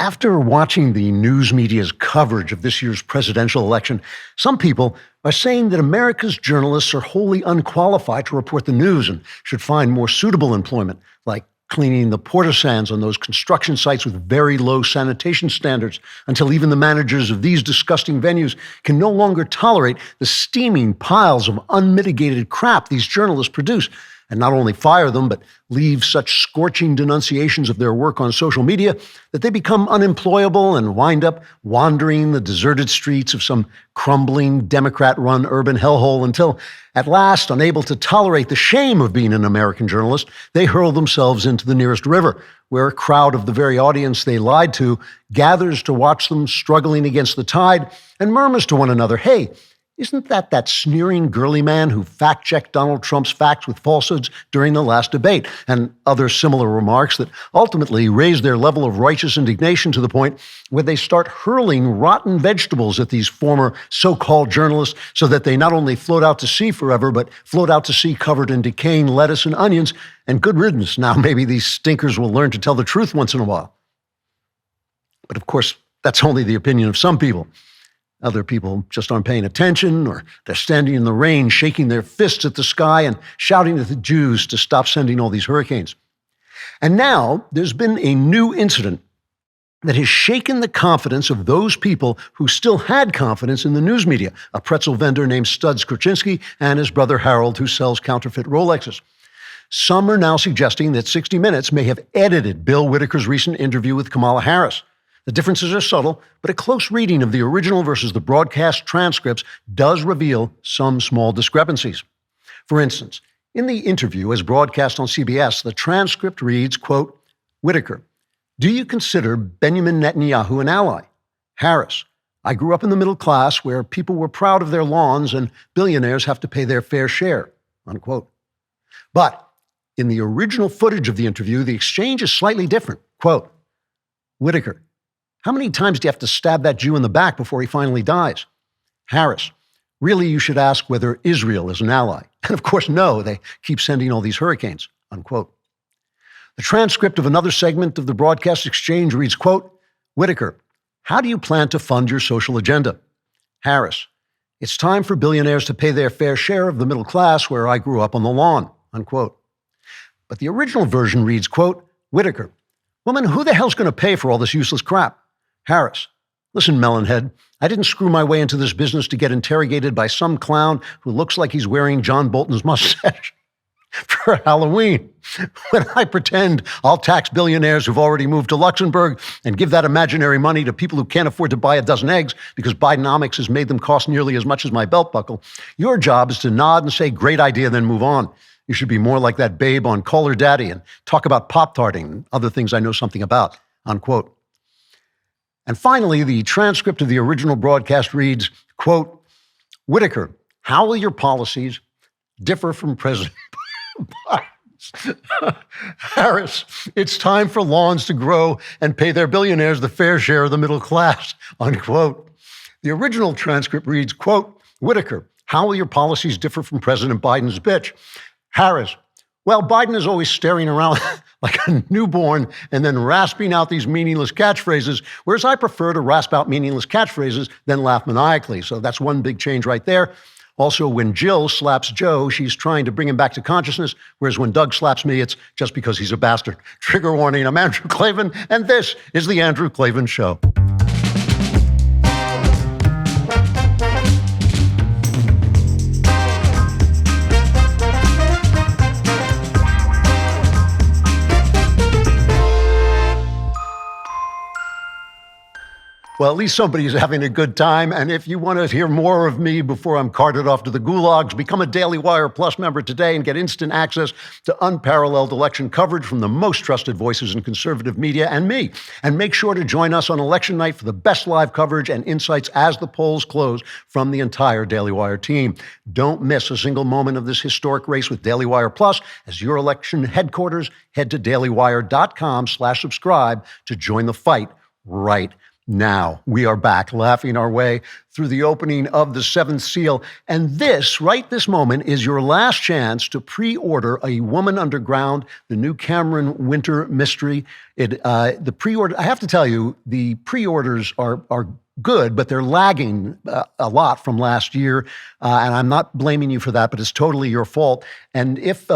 After watching the news media's coverage of this year's presidential election, some people are saying that America's journalists are wholly unqualified to report the news and should find more suitable employment, like cleaning the porta sands on those construction sites with very low sanitation standards, until even the managers of these disgusting venues can no longer tolerate the steaming piles of unmitigated crap these journalists produce, and not only fire them, but leave such scorching denunciations of their work on social media that they become unemployable and wind up wandering the deserted streets of some crumbling Democrat-run urban hellhole until, at last, unable to tolerate the shame of being an American journalist, they hurl themselves into the nearest river, where a crowd of the very audience they lied to gathers to watch them struggling against the tide and murmurs to one another, "Hey, isn't that sneering girly man who fact-checked Donald Trump's facts with falsehoods during the last debate?" and other similar remarks that ultimately raise their level of righteous indignation to the point where they start hurling rotten vegetables at these former so-called journalists so that they not only float out to sea forever, but float out to sea covered in decaying lettuce and onions. And good riddance. Now maybe these stinkers will learn to tell the truth once in a while. But of course, that's only the opinion of some people. Other people just aren't paying attention, or they're standing in the rain, shaking their fists at the sky and shouting at the Jews to stop sending all these hurricanes. And now there's been a new incident that has shaken the confidence of those people who still had confidence in the news media, a pretzel vendor named Studs Kurczynski and his brother Harold, who sells counterfeit Rolexes. Some are now suggesting that 60 Minutes may have edited Bill Whitaker's recent interview with Kamala Harris. The differences are subtle, but a close reading of the original versus the broadcast transcripts does reveal some small discrepancies. For instance, in the interview as broadcast on CBS, the transcript reads, quote, "Whitaker, do you consider Benjamin Netanyahu an ally?" Harris, "I grew up in the middle class where people were proud of their lawns and billionaires have to pay their fair share," unquote. But in the original footage of the interview, the exchange is slightly different. Quote, "Whitaker, how many times do you have to stab that Jew in the back before he finally dies?" Harris, "Really, you should ask whether Israel is an ally." And of course, no, they keep sending all these hurricanes, unquote. The transcript of another segment of the broadcast exchange reads, quote, "Whitaker, how do you plan to fund your social agenda?" Harris, "It's time for billionaires to pay their fair share of the middle class where I grew up on the lawn," unquote. But the original version reads, quote, "Whitaker, well then who the hell's going to pay for all this useless crap?" Harris, "Listen, melonhead, I didn't screw my way into this business to get interrogated by some clown who looks like he's wearing John Bolton's mustache for Halloween. When I pretend I'll tax billionaires who've already moved to Luxembourg and give that imaginary money to people who can't afford to buy a dozen eggs because Bidenomics has made them cost nearly as much as my belt buckle, your job is to nod and say, 'Great idea,' then move on. You should be more like that babe on Call Her Daddy and talk about Pop-Tarting and other things I know something about," unquote. And finally, the transcript of the original broadcast reads, quote, "Whitaker, how will your policies differ from President Biden's?" Harris, "It's time for lawns to grow and pay their billionaires the fair share of the middle class," unquote. The original transcript reads, quote, "Whitaker, how will your policies differ from President Biden's bitch?" Harris, "Well, Biden is always staring around like a newborn and then rasping out these meaningless catchphrases, whereas I prefer to rasp out meaningless catchphrases than laugh maniacally. So that's one big change right there. Also, when Jill slaps Joe, she's trying to bring him back to consciousness, whereas when Doug slaps me, it's just because he's a bastard." Trigger warning, I'm Andrew Klavan, and this is The Andrew Klavan Show. Well, at least somebody's having a good time. And if you want to hear more of me before I'm carted off to the gulags, become a DailyWire Plus member today and get instant access to unparalleled election coverage from the most trusted voices in conservative media and me. And make sure to join us on election night for the best live coverage and insights as the polls close from the entire DailyWire team. Don't miss a single moment of this historic race with DailyWire Plus. As your election headquarters, head to dailywire.com/subscribe to join the fight right Now we are back, laughing our way through the opening of the seventh seal. And this, right this moment, is your last chance to pre-order A Woman Underground, the new Cameron Winter mystery. The pre-order, I have to tell you, the pre-orders are good, but they're lagging a lot from last year, and I'm not blaming you for that, but it's totally your fault. And if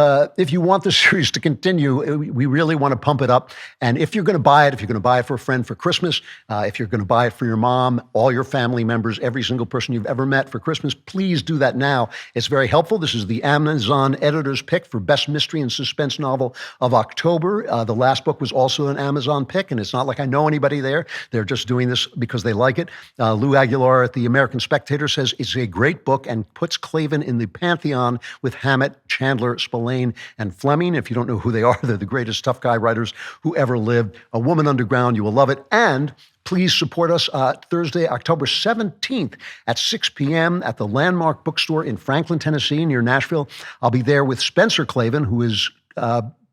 you want the series to continue, we really want to pump it up. And if you're going to buy it, if you're going to buy it for a friend for Christmas, if you're going to buy it for your mom, all your family members, every single person you've ever met for Christmas, please do that now. It's very helpful. This is the Amazon editor's pick for Best Mystery and Suspense Novel of October. The last book was also an Amazon pick, and it's not like I know anybody there. They're just doing this because they like it. Lou Aguilar at the American Spectator says it's a great book and puts Klavan in the pantheon with Hammett, Chandler, Spillane, and Fleming. If you don't know who they are, they're the greatest tough guy writers who ever lived. A Woman Underground, you will love it. And please support us Thursday, October 17th at 6 p.m. at the Landmark Bookstore in Franklin, Tennessee, near Nashville. I'll be there with Spencer Klavan, who is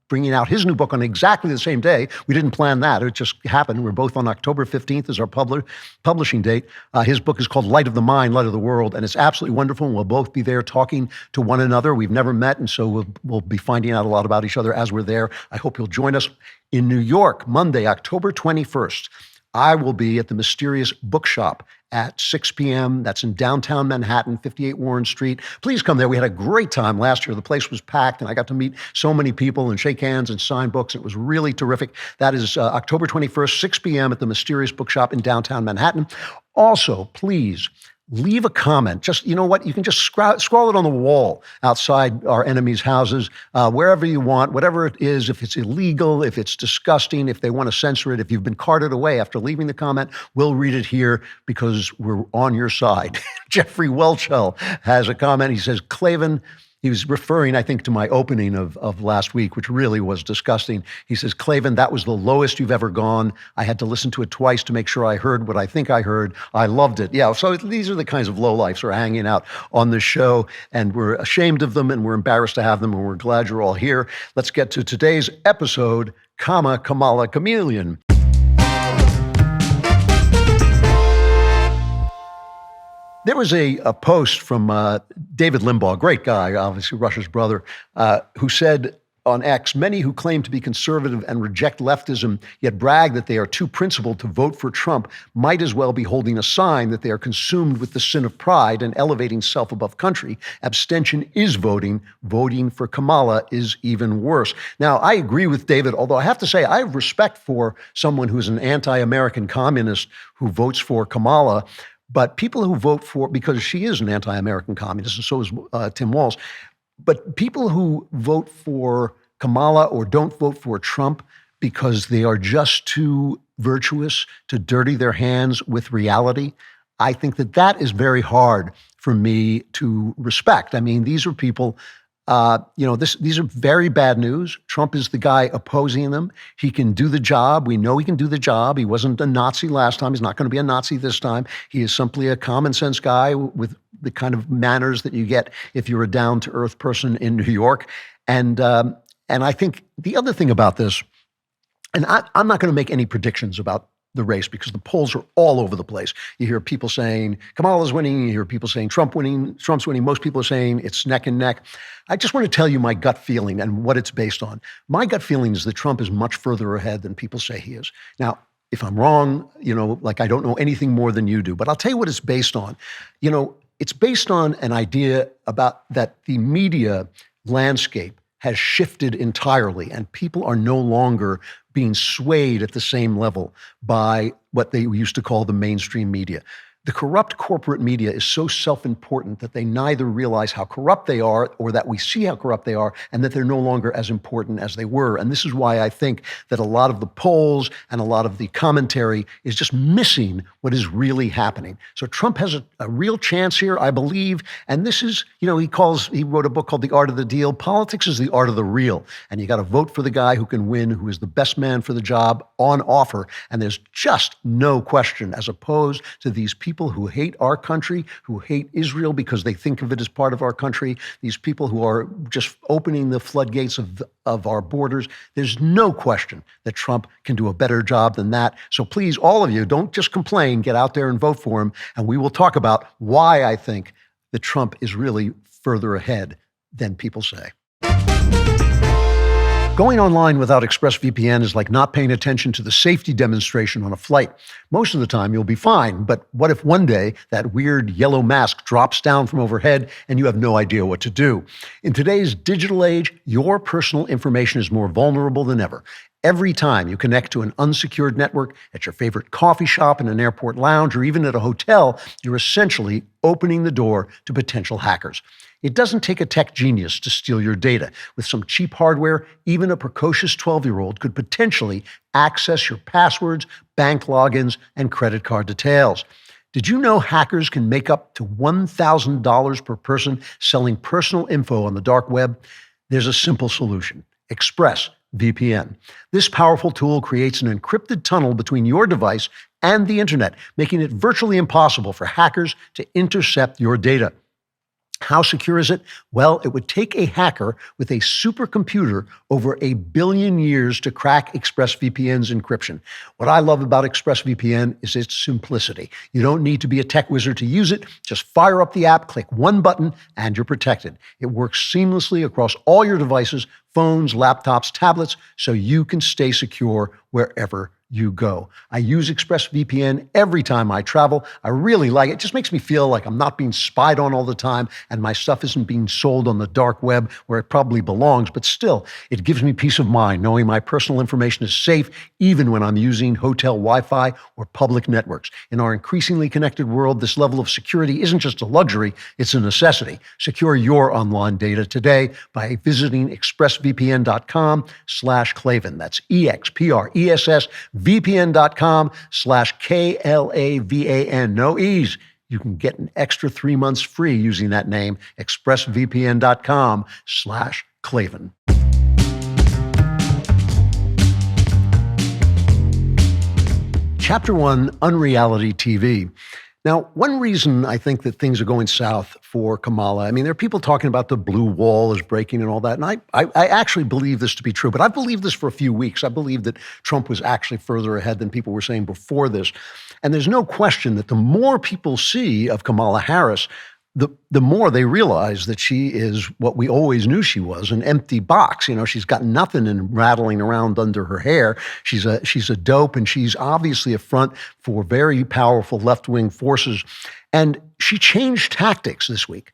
bringing out his new book on exactly the same day. We didn't plan that. It just happened. We're both on October 15th as our publishing date. His book is called Light of the Mind, Light of the World, and it's absolutely wonderful. And we'll both be there talking to one another. We've never met, and so we'll be finding out a lot about each other as we're there. I hope you'll join us. In New York, Monday, October 21st, I will be at the Mysterious Bookshop at 6 p.m. That's in downtown Manhattan, 58 Warren Street. Please come there. We had a great time last year. The place was packed, and I got to meet so many people and shake hands and sign books. It was really terrific. That is October 21st, 6 p.m. at the Mysterious Bookshop in downtown Manhattan. Also, please leave a comment. Just, you know what? You can just scrawl it on the wall outside our enemies' houses, wherever you want, whatever it is, if it's illegal, if it's disgusting, if they want to censor it, if you've been carted away after leaving the comment, we'll read it here because we're on your side. Jeffrey Welchel has a comment. He says, Klavan, he was referring, I think, to my opening of last week, which really was disgusting. He says, Klavan, that was the lowest you've ever gone. I had to listen to it twice to make sure I heard what I think I heard. I loved it. Yeah, so these are the kinds of lowlifes who are hanging out on this show, and we're ashamed of them, and we're embarrassed to have them, and we're glad you're all here. Let's get to today's episode, Kamala Chameleon. There was a post from David Limbaugh, great guy, obviously Rush's brother, who said on X, many who claim to be conservative and reject leftism, yet brag that they are too principled to vote for Trump, might as well be holding a sign that they are consumed with the sin of pride and elevating self above country. Abstention is voting. Voting for Kamala is even worse. Now, I agree with David, although I have to say I have respect for someone who's an anti-American communist who votes for Kamala. But people who vote for, because she is an anti-American communist, and so is Tim Walz, but people who vote for Kamala or don't vote for Trump because they are just too virtuous to dirty their hands with reality, I think that is very hard for me to respect. I mean, these are people, these are very bad news. Trump is the guy opposing them. He can do the job. We know he can do the job. He wasn't a Nazi last time. He's not going to be a Nazi this time. He is simply a common sense guy with the kind of manners that you get if you're a down-to-earth person in New York. And I think the other thing about this, and I'm not going to make any predictions about the race because the polls are all over the place. You hear people saying Kamala's winning. You hear people saying Trump's winning. Most people are saying it's neck and neck. I just want to tell you my gut feeling and what it's based on. My gut feeling is that Trump is much further ahead than people say he is. Now, if I'm wrong, I don't know anything more than you do, but I'll tell you what it's based on. It's based on an idea about that the media landscape has shifted entirely, and people are no longer being swayed at the same level by what they used to call the mainstream media. The corrupt corporate media is so self-important that they neither realize how corrupt they are or that we see how corrupt they are and that they're no longer as important as they were. And this is why I think that a lot of the polls and a lot of the commentary is just missing what is really happening. So Trump has a real chance here, I believe. And this is, he wrote a book called The Art of the Deal. Politics is the art of the real. And you got to vote for the guy who can win, who is the best man for the job on offer. And there's just no question, as opposed to these people people who hate our country, who hate Israel because they think of it as part of our country, these people who are just opening the floodgates of our borders. There's no question that Trump can do a better job than that. So please, all of you, don't just complain. Get out there and vote for him. And we will talk about why I think that Trump is really further ahead than people say. Going online without ExpressVPN is like not paying attention to the safety demonstration on a flight. Most of the time, you'll be fine. But what if one day that weird yellow mask drops down from overhead and you have no idea what to do? In today's digital age, your personal information is more vulnerable than ever. Every time you connect to an unsecured network at your favorite coffee shop, in an airport lounge, or even at a hotel, you're essentially opening the door to potential hackers. It doesn't take a tech genius to steal your data. With some cheap hardware, even a precocious 12-year-old could potentially access your passwords, bank logins, and credit card details. Did you know hackers can make up to $1,000 per person selling personal info on the dark web? There's a simple solution: ExpressVPN. This powerful tool creates an encrypted tunnel between your device and the internet, making it virtually impossible for hackers to intercept your data. How secure is it? Well, it would take a hacker with a supercomputer over 1 billion years to crack ExpressVPN's encryption. What I love about ExpressVPN is its simplicity. You don't need to be a tech wizard to use it. Just fire up the app, click one button, and you're protected. It works seamlessly across all your devices, phones, laptops, tablets, so you can stay secure wherever you go. I use ExpressVPN every time I travel. I really like it. It just makes me feel like I'm not being spied on all the time and my stuff isn't being sold on the dark web where it probably belongs. But still, it gives me peace of mind knowing my personal information is safe even when I'm using hotel Wi-Fi or public networks. In our increasingly connected world, this level of security isn't just a luxury, it's a necessity. Secure your online data today by visiting expressvpn.com/Klavan. That's expressvpn.com/KLAVAN. No E's. You can get an extra 3 months free using that name, expressvpn.com/Klavan. Chapter 1, Unreality TV. Now, one reason I think that things are going south for Kamala, I mean, there are people talking about the blue wall is breaking and all that, and I actually believe this to be true, but I've believed this for a few weeks. I believe that Trump was actually further ahead than people were saying before this. And there's no question that the more people see of Kamala Harris, the more they realize that she is what we always knew she was, an empty box. You know, she's got nothing and rattling around under her hair. She's a dope, and she's obviously a front for very powerful left-wing forces. And she changed tactics this week.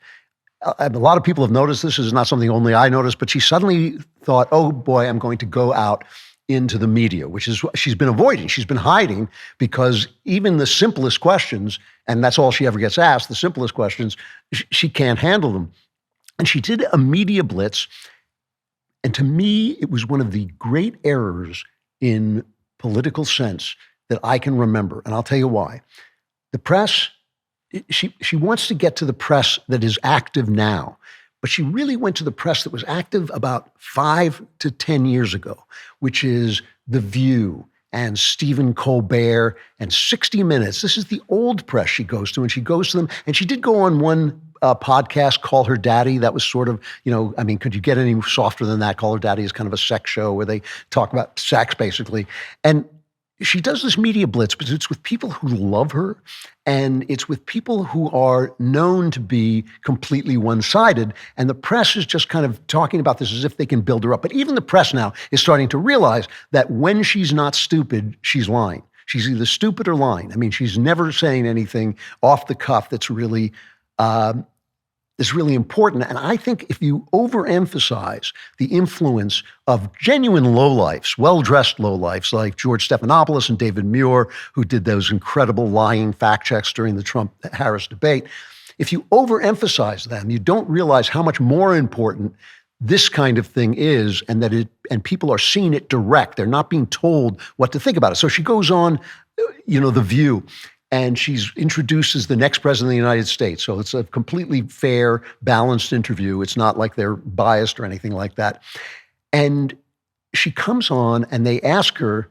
A lot of people have noticed this. This is not something only I noticed, but she suddenly thought, oh boy, I'm going to go out into the media, which is what she's been avoiding. She's been hiding because even the simplest questions, and that's all she ever gets asked, the simplest questions, she can't handle them. And she did a media blitz. And to me, it was one of the great errors in political sense that I can remember. And I'll tell you why. The press, she wants to get to the press that is active now. But she really went to the press that was active about 5 to 10 years ago, which is The View and Stephen Colbert and 60 Minutes. This is the old press she goes to, and she goes to them. And she did go on one podcast, Call Her Daddy. That was sort of, you know, I mean, could you get any softer than that? Call Her Daddy is kind of a sex show where they talk about sex, basically. And she does this media blitz, but it's with people who love her, and it's with people who are known to be completely one-sided, and the press is just kind of talking about this as if they can build her up. But even the press now is starting to realize that when she's not stupid, she's lying. She's either stupid or lying. I mean, she's never saying anything off the cuff that's really important. And I think if you overemphasize the influence of genuine lowlifes, well-dressed lowlifes like George Stephanopoulos and David Muir, who did those incredible lying fact checks during the Trump-Harris debate, if you overemphasize them, you don't realize how much more important this kind of thing is, and and people are seeing it direct. They're not being told what to think about it. So she goes on, you know, The View, and she introduces the next president of the United States. So it's a completely fair, balanced interview. It's not like they're biased or anything like that. And she comes on and they ask her,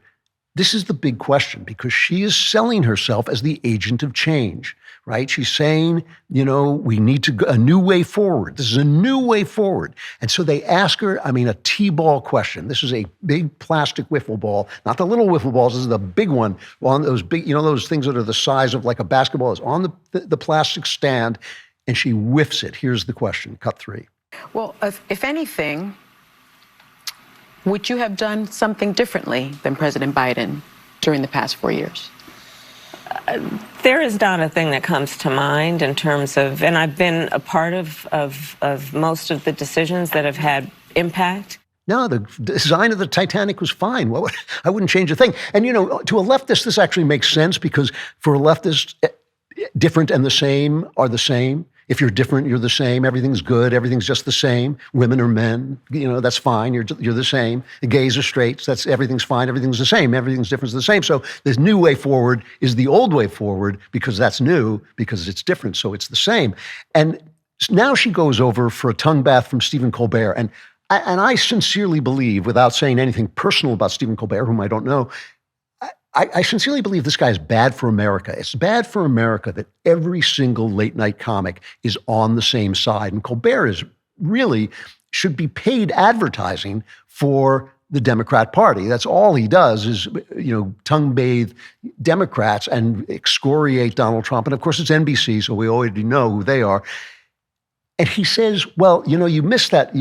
this is the big question, because she is selling herself as the agent of change, right? She's saying, we need to go a new way forward. This is a new way forward. And so they ask her, a T-ball question. This is a big plastic wiffle ball, not the little wiffle balls. This is the big one. One those big, those things that are the size of like a basketball is on the plastic stand, and she whiffs it. Here's the question, cut 3. Well, if anything, would you have done something differently than President Biden during the past 4 years? There is not a thing that comes to mind in terms of, and I've been a part of most of the decisions that have had impact. No, the design of the Titanic was fine. I wouldn't change a thing. And, to a leftist, this actually makes sense, because for a leftist, different and the same are the same. If you're different, you're the same. Everything's good. Everything's just the same. Women or men, that's fine. You're the same. The gays or straights, everything's fine. Everything's the same. Everything's different is the same. So this new way forward is the old way forward, because that's new, because it's different. So it's the same. And now she goes over for a tongue bath from Stephen Colbert. And I sincerely believe, without saying anything personal about Stephen Colbert, whom I don't know, I sincerely believe this guy is bad for America. It's bad for America that every single late night comic is on the same side. And Colbert should be paid advertising for the Democrat Party. That's all he does is, tongue bathe Democrats and excoriate Donald Trump. And of course, it's NBC, so we already know who they are. And he says, well, you missed that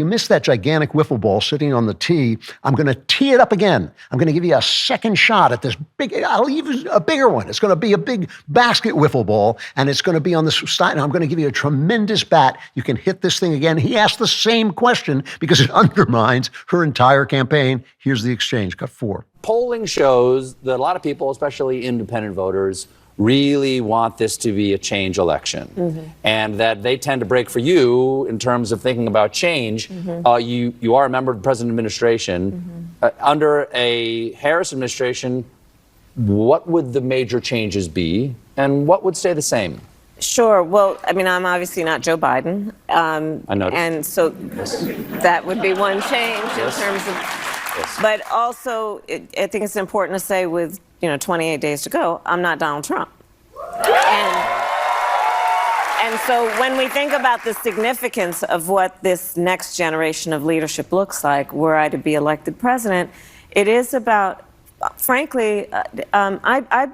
gigantic wiffle ball sitting on the tee. I'm going to tee it up again. I'm going to give you a second shot at this I'll even a bigger one. It's going to be a big basket wiffle ball, and it's going to be on this side, and I'm going to give you a tremendous bat. You can hit this thing again. He asked the same question because it undermines her entire campaign. Here's the exchange, cut 4. Polling shows that a lot of people, especially independent voters, really want this to be a change election, and that they tend to break for you in terms of thinking about change. You are a member of the President's administration. Under a Harris administration, what would the major changes be, and what would stay the same? Sure. Well, I'm obviously not Joe Biden. I noticed. And so that would be one change in terms of... Yes. But also, I think it's important to say with 28 days to go, I'm not Donald Trump. And so when we think about the significance of what this next generation of leadership looks like, were I to be elected president, it is about, frankly, I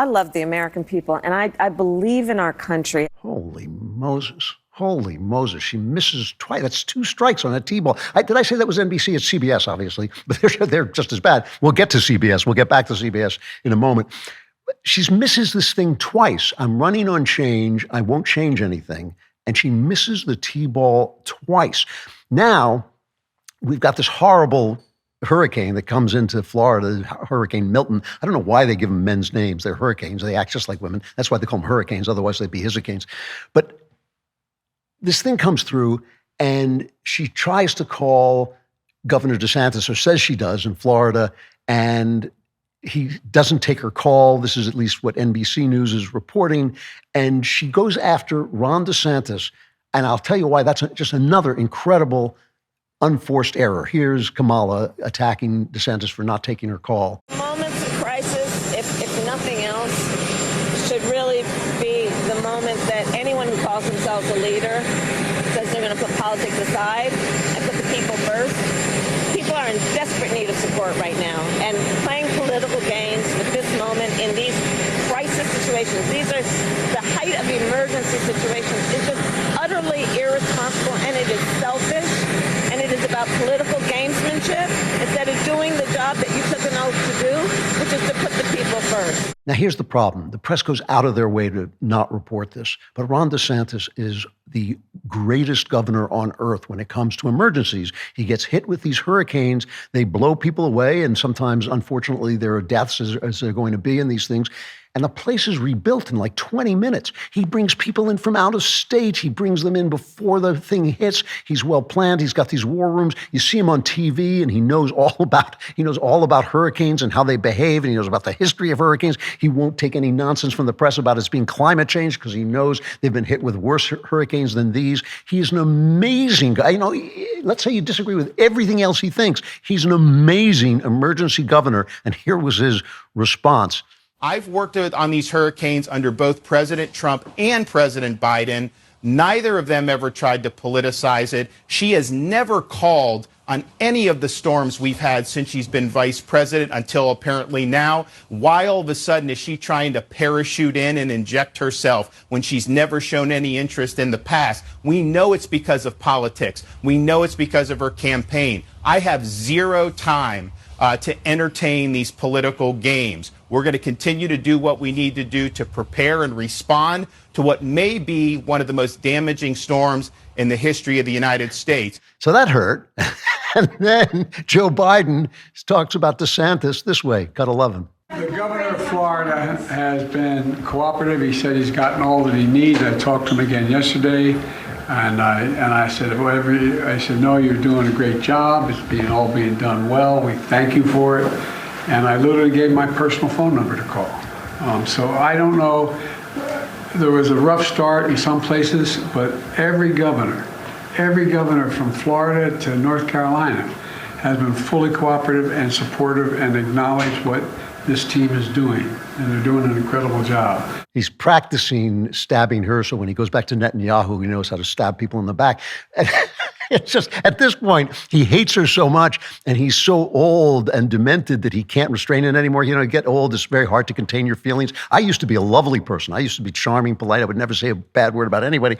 love the American people, and I believe in our country. Holy Moses. Holy Moses, she misses twice. That's 2 strikes on a T-ball. Did I say that was NBC? It's CBS, obviously, but they're just as bad. We'll get to CBS. We'll get back to CBS in a moment. She misses this thing twice. I'm running on change. I won't change anything. And she misses the T-ball twice. Now, we've got this horrible hurricane that comes into Florida, Hurricane Milton. I don't know why they give them men's names. They're hurricanes. They act just like women. That's why they call them hurricanes. Otherwise, they'd be hurricanes. But this thing comes through, and she tries to call Governor DeSantis, or says she does, in Florida, and he doesn't take her call. This is at least what NBC News is reporting. And she goes after Ron DeSantis, and I'll tell you why. That's just another incredible unforced error. Here's Kamala attacking DeSantis for not taking her call. Moments of crisis, if nothing else, should really be the moment that anyone who calls themselves a leader says they're going to put politics aside and put the people first. People are in desperate need of support right now, and playing political games with this moment in these crisis situations, these are the height of emergency situations, is just utterly irresponsible, and it is selfish, and it is about political gamesmanship instead of doing the job that you took an oath to do, which is to put the people first. Now, here's the problem. The press goes out of their way to not report this, but Ron DeSantis is the greatest governor on earth when it comes to emergencies. He gets hit with these hurricanes. They blow people away, and sometimes, unfortunately, there are deaths as there are going to be in these things. And the place is rebuilt in like 20 minutes. He brings people in from out of state. He brings them in before the thing hits. He's well planned. He's got these war rooms. You see him on TV, and he knows all about hurricanes and how they behave, and he knows about the history of hurricanes. He won't take any nonsense from the press about it being climate change because he knows they've been hit with worse hurricanes than these. He is an amazing guy. Let's say you disagree with everything else he thinks. He's an amazing emergency governor, and here was his response. I've worked on these hurricanes under both President Trump and President Biden. Neither of them ever tried to politicize it. She has never called on any of the storms we've had since she's been vice president until apparently now. Why all of a sudden is she trying to parachute in and inject herself when she's never shown any interest in the past? We know it's because of politics. We know it's because of her campaign. I have zero time to entertain these political games. We're going to continue to do what we need to do to prepare and respond to what may be one of the most damaging storms in the history of the United States. So that hurt. And then Joe Biden talks about DeSantis this way, cut 11. The governor of Florida has been cooperative. He said he's gotten all that he needs. I talked to him again yesterday, and I said, no, you're doing a great job. It's all being done well. We thank you for it. And I literally gave my personal phone number to call. So I don't know. There was a rough start in some places, but every governor from Florida to North Carolina has been fully cooperative and supportive and acknowledged what this team is doing. And they're doing an incredible job. He's practicing stabbing her, so when he goes back to Netanyahu, he knows how to stab people in the back. It's just, at this point, he hates her so much, and he's so old and demented that he can't restrain it anymore. You get old, it's very hard to contain your feelings. I used to be a lovely person. I used to be charming, polite. I would never say a bad word about anybody.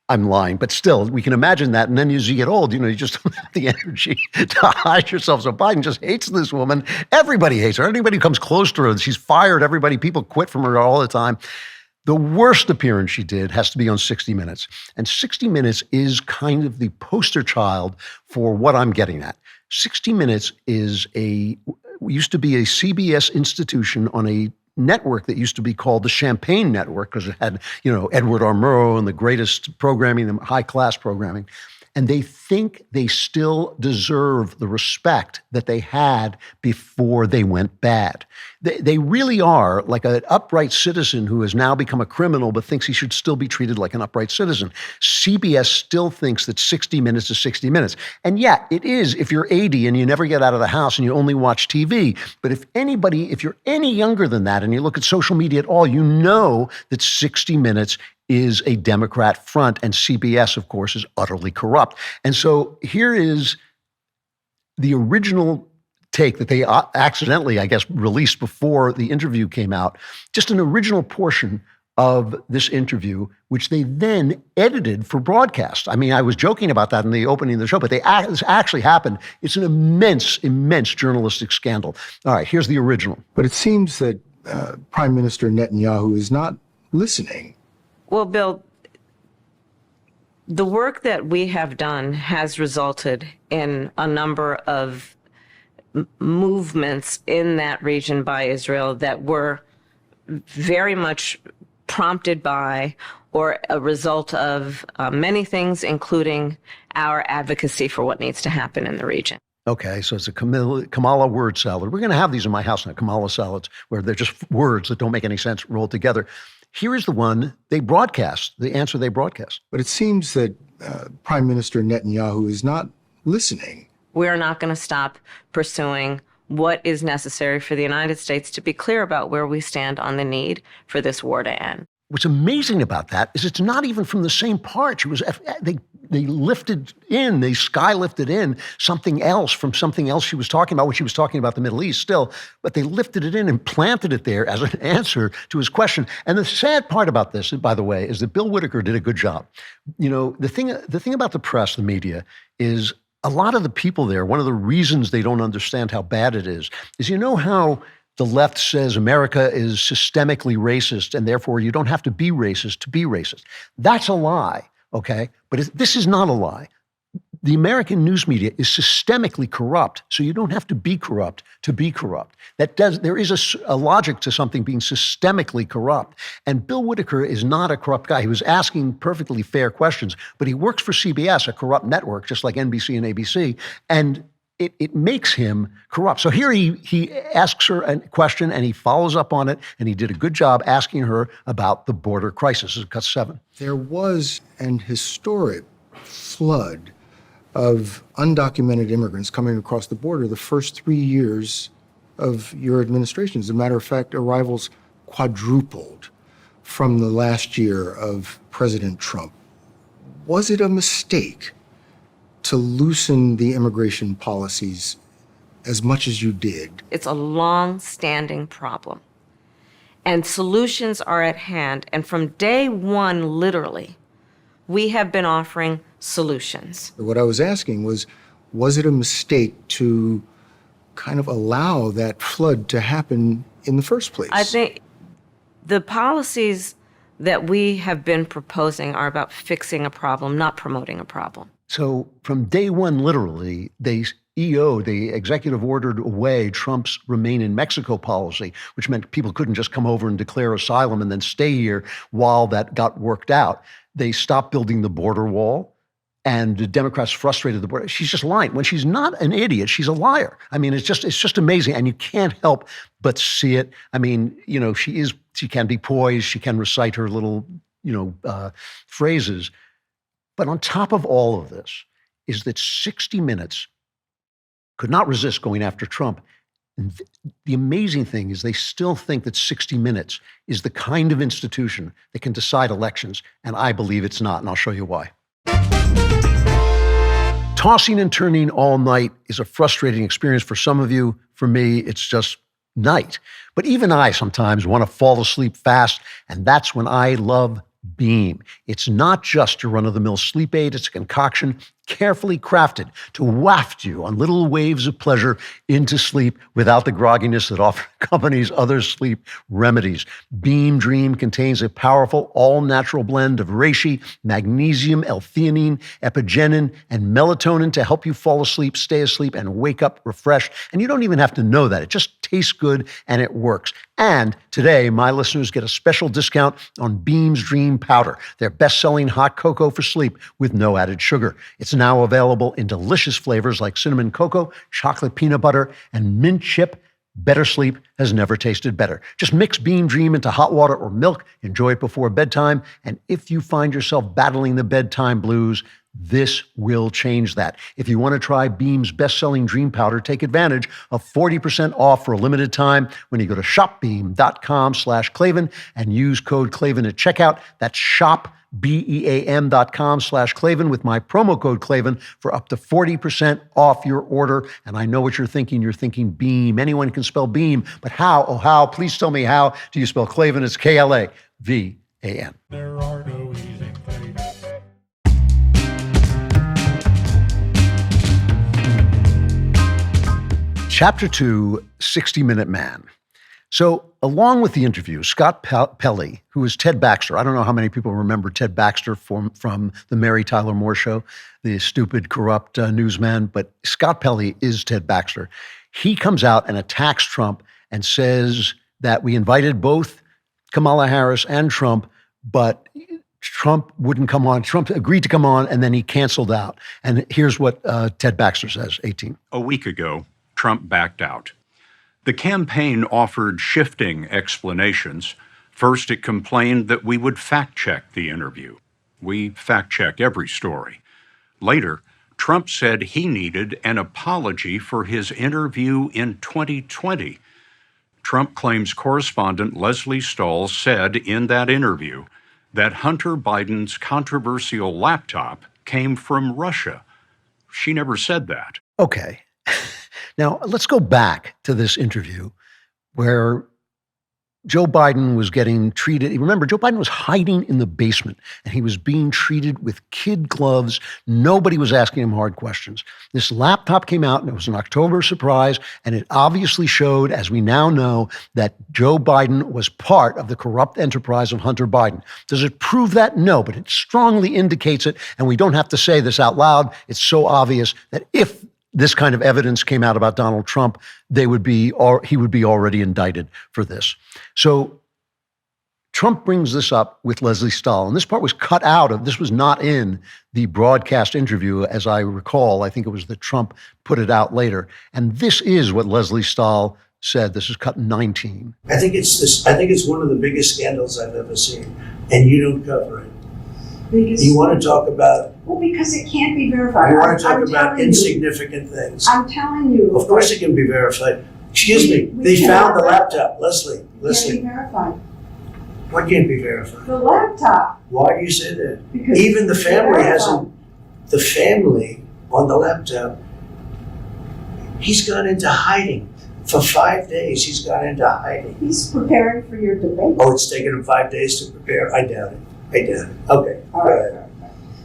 I'm lying, but still, we can imagine that. And then as you get old, you just don't have the energy to hide yourself. So Biden just hates this woman. Everybody hates her. Anybody who comes close to her, she's fired everybody. People quit from her all the time. The worst appearance she did has to be on 60 Minutes. And 60 Minutes is kind of the poster child for what I'm getting at. 60 Minutes used to be a CBS institution on a network that used to be called the Champagne Network because it had, Edward R. Murrow and the greatest programming, the high-class programming. And they think they still deserve the respect that they had before they went bad. They really are like an upright citizen who has now become a criminal but thinks he should still be treated like an upright citizen. CBS still thinks that 60 Minutes is 60 Minutes. And yeah, it is if you're 80 and you never get out of the house and you only watch TV. But if you're any younger than that and you look at social media at all, you know that 60 Minutes is a Democrat front, and CBS, of course, is utterly corrupt. And so here is the original take that they accidentally, I guess, released before the interview came out, just an original portion of this interview, which they then edited for broadcast. I mean, I was joking about that in the opening of the show, but this actually happened. It's an immense, immense journalistic scandal. All right, here's the original. But it seems that Prime Minister Netanyahu is not listening. Well, Bill, the work that we have done has resulted in a number of movements in that region by Israel that were very much prompted by or a result of many things, including our advocacy for what needs to happen in the region. Okay, so it's a Kamala word salad. We're going to have these in my house now, Kamala salads, where they're just words that don't make any sense rolled together. Here is the one they broadcast, the answer they broadcast. But it seems that Prime Minister Netanyahu is not listening. We're not going to stop pursuing what is necessary for the United States to be clear about where we stand on the need for this war to end. What's amazing about that is it's not even from the same part. They lifted in, they sky-lifted in something else from something else she was talking about when she was talking about the Middle East still, but they lifted it in and planted it there as an answer to his question. And the sad part about this, by the way, is that Bill Whitaker did a good job. The thing about the press, the media, is a lot of the people there, one of the reasons they don't understand how bad it is how the left says America is systemically racist and therefore you don't have to be racist to be racist. That's a lie, okay? But this is not a lie. the American news media is systemically corrupt, so you don't have to be corrupt to be corrupt. There is a logic to something being systemically corrupt. And Bill Whitaker is not a corrupt guy. He was asking perfectly fair questions, but he works for CBS, a corrupt network, just like NBC and ABC, and it makes him corrupt. So here he asks her a question, and he follows up on it, and he did a good job asking her about the border crisis. This is cut 7. There was an historic flood of undocumented immigrants coming across the border the first 3 years of your administration. As a matter of fact, arrivals quadrupled from the last year of President Trump. Was it a mistake to loosen the immigration policies as much as you did? It's a long-standing problem, and solutions are at hand. And from day one, literally, we have been offering solutions. What I was asking was it a mistake to kind of allow that flood to happen in the first place? I think the policies that we have been proposing are about fixing a problem, not promoting a problem. So from day one, literally, the executive ordered away Trump's Remain in Mexico policy, which meant people couldn't just come over and declare asylum and then stay here while that got worked out. They stopped building the border wall, and the Democrats frustrated the border. She's just lying. When she's not an idiot, she's a liar. I mean, it's just amazing, and you can't help but see it. I mean, she can be poised, she can recite her little, phrases. But on top of all of this is that 60 Minutes could not resist going after Trump. And the amazing thing is they still think that 60 Minutes is the kind of institution that can decide elections, and I believe it's not, and I'll show you why. Tossing and turning all night is a frustrating experience for some of you. For me, it's just night. But even I sometimes want to fall asleep fast, and that's when I love Beam. It's not just your run-of-the-mill sleep aid. It's a concoction carefully crafted to waft you on little waves of pleasure into sleep without the grogginess that often accompanies other sleep remedies. Beam Dream contains a powerful all-natural blend of reishi, magnesium, L-theanine, epigenin, and melatonin to help you fall asleep, stay asleep, and wake up refreshed. And you don't even have to know that. It just tastes good and it works. And today, my listeners get a special discount on Beam's Dream Powder, their best-selling hot cocoa for sleep with no added sugar. It's now available in delicious flavors like cinnamon cocoa, chocolate peanut butter, and mint chip. Better sleep has never tasted better. Just mix Beam Dream into hot water or milk, enjoy it before bedtime, and if you find yourself battling the bedtime blues, this will change that. If you want to try Beam's best-selling Dream Powder, take advantage of 40% off for a limited time when you go to shopbeam.com/Klavan and use code Klavan at checkout. That's shopbeam.com/Klavan with my promo code Klavan for up to 40% off your order. And I know what you're thinking. You're thinking Beam. Anyone can spell Beam, but how? Oh, how? Please tell me how do you spell Klavan? It's Klavan. There are no easy things. Chapter 2, 60-Minute Man. So along with the interview, Scott Pelley, who is Ted Baxter. I don't know how many people remember Ted Baxter from the Mary Tyler Moore Show, the stupid, corrupt newsman, but Scott Pelley is Ted Baxter. He comes out and attacks Trump and says that we invited both Kamala Harris and Trump, but Trump wouldn't come on. Trump agreed to come on, and then he canceled out. And here's what Ted Baxter says, 18. A week ago, Trump backed out. The campaign offered shifting explanations. First, it complained that we would fact-check the interview. We fact-check every story. Later, Trump said he needed an apology for his interview in 2020. Trump claims correspondent Leslie Stahl said in that interview that Hunter Biden's controversial laptop came from Russia. She never said that. Okay. Now, let's go back to this interview where Joe Biden was getting treated. Remember, Joe Biden was hiding in the basement and he was being treated with kid gloves. Nobody was asking him hard questions. This laptop came out and it was an October surprise. And it obviously showed, as we now know, that Joe Biden was part of the corrupt enterprise of Hunter Biden. Does it prove that? No, but it strongly indicates it. And we don't have to say this out loud. It's so obvious that if this kind of evidence came out about Donald Trump, he would be already indicted for this. So Trump brings this up with Leslie Stahl, and this part was cut out of, this was not in the broadcast interview, as I recall. I think it was that Trump put it out later. And this is what Leslie Stahl said. This is cut 19. I think it's one of the biggest scandals I've ever seen, and you don't cover it. You want to talk about... Well, because it can't be verified. You want to talk about insignificant things. I'm telling you. Of course it can be verified. Excuse me, they found the laptop. Leslie. It can't be verified. What can't be verified? The laptop. Why do you say that? Because even the family hasn't... The family on the laptop, he's gone into hiding. For 5 days, he's gone into hiding. He's preparing for your debate. Oh, it's taken him 5 days to prepare? I doubt it. Okay. All right.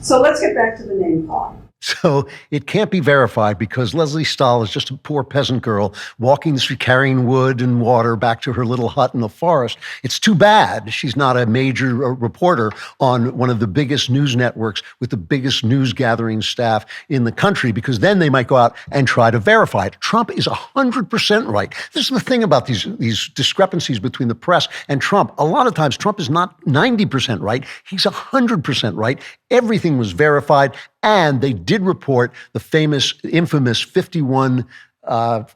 So let's get back to the name calling. So it can't be verified because Leslie Stahl is just a poor peasant girl walking the street carrying wood and water back to her little hut in the forest. It's too bad she's not a major reporter on one of the biggest news networks with the biggest news gathering staff in the country, because then they might go out and try to verify it. Trump is 100% right. This is the thing about these discrepancies between the press and Trump. A lot of times Trump is not 90% right. He's 100% right. Everything was verified. And they did report the infamous 51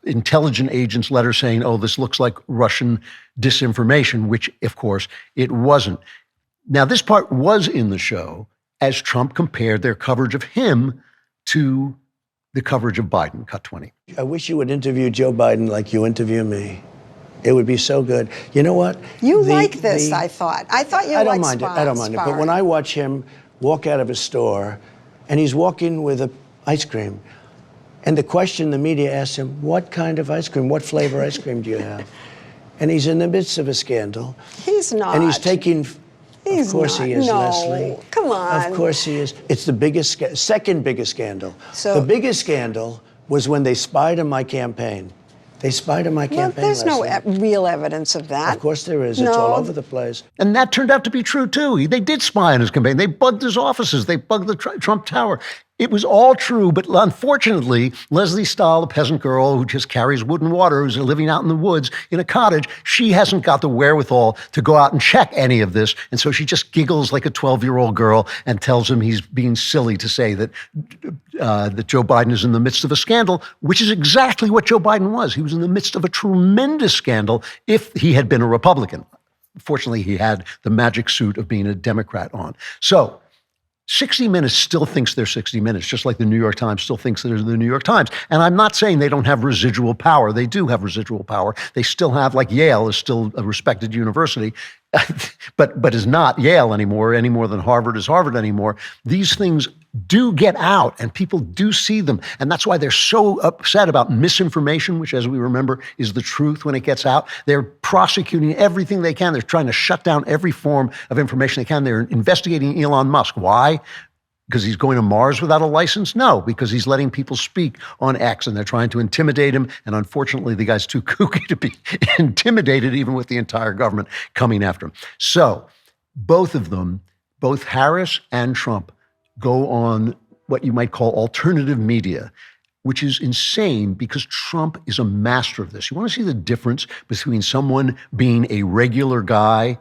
intelligence agents letter saying, oh, this looks like Russian disinformation, which, of course, it wasn't. Now, this part was in the show as Trump compared their coverage of him to the coverage of Biden. Cut 20. I wish you would interview Joe Biden like you interview me. It would be so good. You know what? You like this, I thought. I thought you liked I don't mind it. But when I watch him walk out of a store, and he's walking with ice cream. And the question the media asks him, what kind of ice cream? What flavor ice cream do you have? And he's in the midst of a scandal. He's not. And he's taking... Of course he is, no. Leslie. Come on. Of course he is. It's the biggest, second biggest scandal. So, the biggest scandal was when they spied on my campaign. They spied on my campaign, there's Leslie. no real evidence of that. Of course there is. It's all over the place. And that turned out to be true, too. They did spy on his campaign. They bugged his offices. They bugged the Trump Tower. It was all true, but unfortunately, Leslie Stahl, a peasant girl who just carries wood and water, who's living out in the woods in a cottage, she hasn't got the wherewithal to go out and check any of this. And so she just giggles like a 12-year-old girl and tells him he's being silly to say that Joe Biden is in the midst of a scandal, which is exactly what Joe Biden was. He was in the midst of a tremendous scandal if he had been a Republican. Fortunately, he had the magic suit of being a Democrat on. So 60 Minutes still thinks they're 60 Minutes, just like the New York Times still thinks they're the New York Times. And I'm not saying they don't have residual power. They do have residual power. They still have, like Yale is still a respected university, but is not Yale anymore, any more than Harvard is Harvard anymore. These things do get out and people do see them. And that's why they're so upset about misinformation, which, as we remember, is the truth when it gets out. They're prosecuting everything they can. They're trying to shut down every form of information they can. They're investigating Elon Musk. Why? Because he's going to Mars without a license? No, because he's letting people speak on X and they're trying to intimidate him. And unfortunately, the guy's too kooky to be intimidated, even with the entire government coming after him. So both of them, both Harris and Trump, go on what you might call alternative media, which is insane because Trump is a master of this. You want to see the difference between someone being a regular guy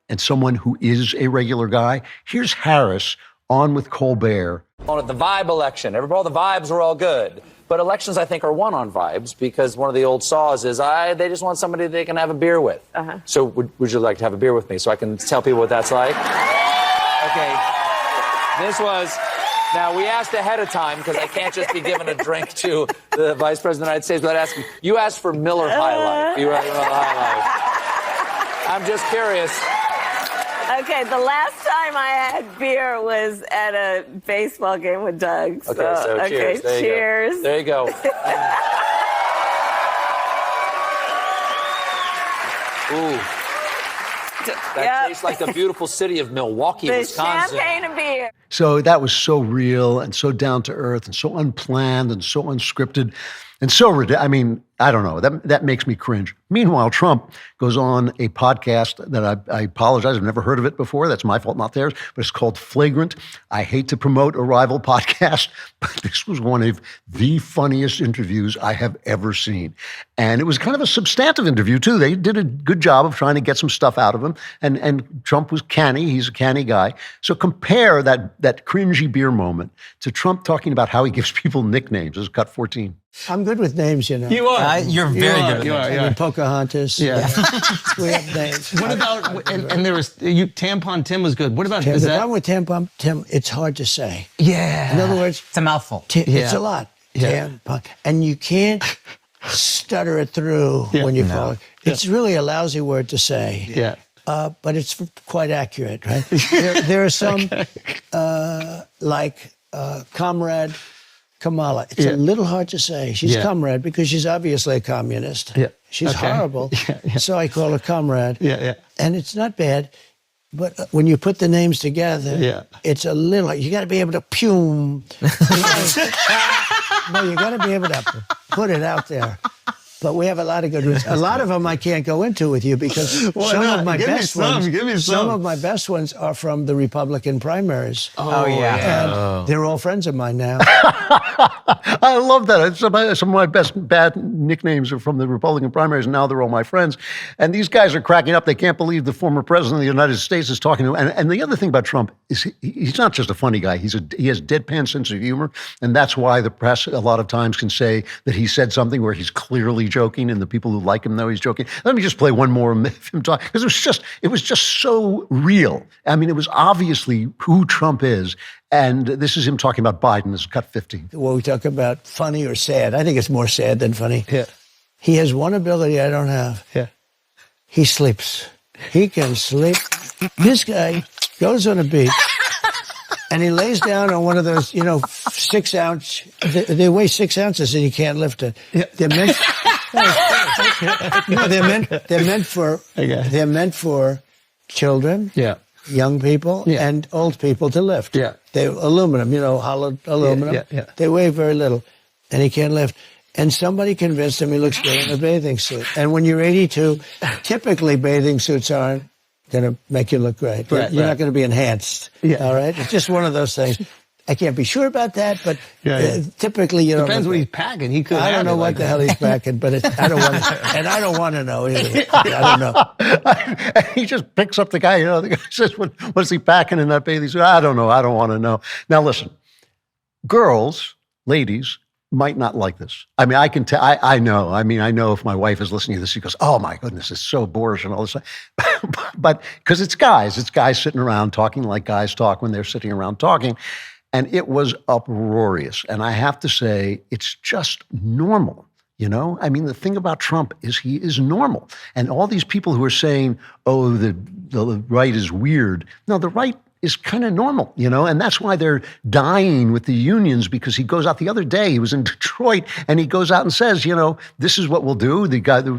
and someone who is a regular guy? Here's Harris on with Colbert. On the vibe election, all the vibes were all good. But elections, I think, are won on vibes because one of the old saws is they just want somebody they can have a beer with. Uh-huh. So would you like to have a beer with me so I can tell people what that's like? Okay. This was, now we asked ahead of time because I can't just be giving a drink to the Vice President of the United States without asking. You asked for Miller High Life. You asked for Miller High Life. I'm just curious. Okay, the last time I had beer was at a baseball game with Doug. So cheers. Cheers. There you go. Ooh. That tastes like the beautiful city of Milwaukee, Wisconsin. Champagne and beer. So that was so real and so down to earth and so unplanned and so unscripted and so ridiculous. I mean, I don't know. That makes me cringe. Meanwhile, Trump goes on a podcast that I apologize. I've never heard of it before. That's my fault, not theirs. But it's called Flagrant. I hate to promote a rival podcast, but this was one of the funniest interviews I have ever seen. And it was kind of a substantive interview, too. They did a good job of trying to get some stuff out of him. And Trump was canny. He's a canny guy. So compare that cringy beer moment to Trump talking about how he gives people nicknames. This is cut 14. I'm good with names, you know. You are. You're very good with names. I mean, Pocahontas. Yeah. We have names. What about, and there was, Tampon Tim was good. What about, The is that? problem with Tampon Tim, it's hard to say. Yeah. In other words, it's a mouthful. It's a lot. Yeah. Tampon. And you can't stutter it through when you call it. It's really a lousy word to say. Yeah. But it's quite accurate, right? there are some, like Comrade Kamala. It's a little hard to say. She's comrade because she's obviously a communist. Yeah. She's horrible. So I call her comrade. Yeah. And it's not bad. But when you put the names together, it's a little, you got to be able to pume. No, you got to be able to put it out there. But we have a lot of good ones. A lot of them I can't go into with you because some of my best ones. Some of my best ones are from the Republican primaries. Oh yeah. And they're all friends of mine now. I love that. Some of my best bad nicknames are from the Republican primaries, and now they're all my friends. And these guys are cracking up. They can't believe the former president of the United States is talking to him. And the other thing about Trump is he's not just a funny guy. He has deadpan sense of humor, and that's why the press a lot of times can say that he said something where he's clearly joking, and the people who like him know he's joking. Let me just play one more of him talking, because it was just so real. I mean, it was obviously who Trump is. And this is him talking about Biden. This is cut 15. Well, we talk about funny or sad. I think it's more sad than funny. Yeah. He has one ability I don't have. Yeah. He sleeps. He can sleep. This guy goes on a beach and he lays down on one of those, 6 ounce. They weigh 6 ounces and you can't lift it. Yeah. They're meant for children. Yeah. Young people and old people to lift. Yeah. They're aluminum, hollowed aluminum. Yeah. They weigh very little, and he can't lift. And somebody convinced him he looks good in a bathing suit. And when you're 82, typically bathing suits aren't going to make you look great. You're not going to be enhanced. Yeah. All right? It's just one of those things. I can't be sure about that, but typically you don't. Depends what he's packing. He could. I don't know what the hell he's packing, but I don't want to, and I don't want to know either. I don't know. He just picks up the guy. The guy says, "What's he packing in that bathing suit?" I don't know. I don't want to know. Now listen, girls, ladies might not like this. I mean, I can tell. I know. I mean, I know if my wife is listening to this, she goes, "Oh my goodness, it's so boorish and all this." But because it's guys sitting around talking like guys talk when they're sitting around talking. And it was uproarious. And I have to say, it's just normal, I mean, the thing about Trump is he is normal. And all these people who are saying, oh, the right is weird. No, the right is kind of normal, and that's why they're dying with the unions, because he goes out the other day, he was in Detroit, and he goes out and says, this is what we'll do.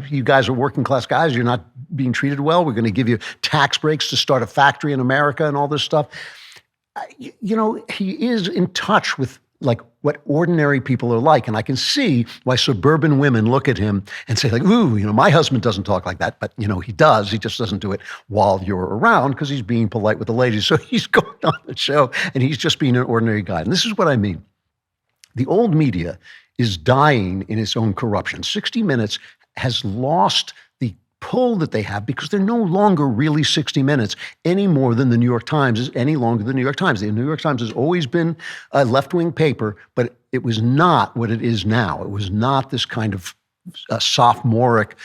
You guys are working class guys. You're not being treated well. We're going to give you tax breaks to start a factory in America and all this stuff. He is in touch with like what ordinary people are like. And I can see why suburban women look at him and say like, ooh, my husband doesn't talk like that. But, he does. He just doesn't do it while you're around because he's being polite with the ladies. So he's going on the show and he's just being an ordinary guy. And this is what I mean. The old media is dying in its own corruption. 60 Minutes has lost the pull that they have because they're no longer really 60 Minutes any more than the New York Times is any longer the New York Times. The New York Times has always been a left-wing paper, but it was not what it is now. It was not this kind of sophomoric,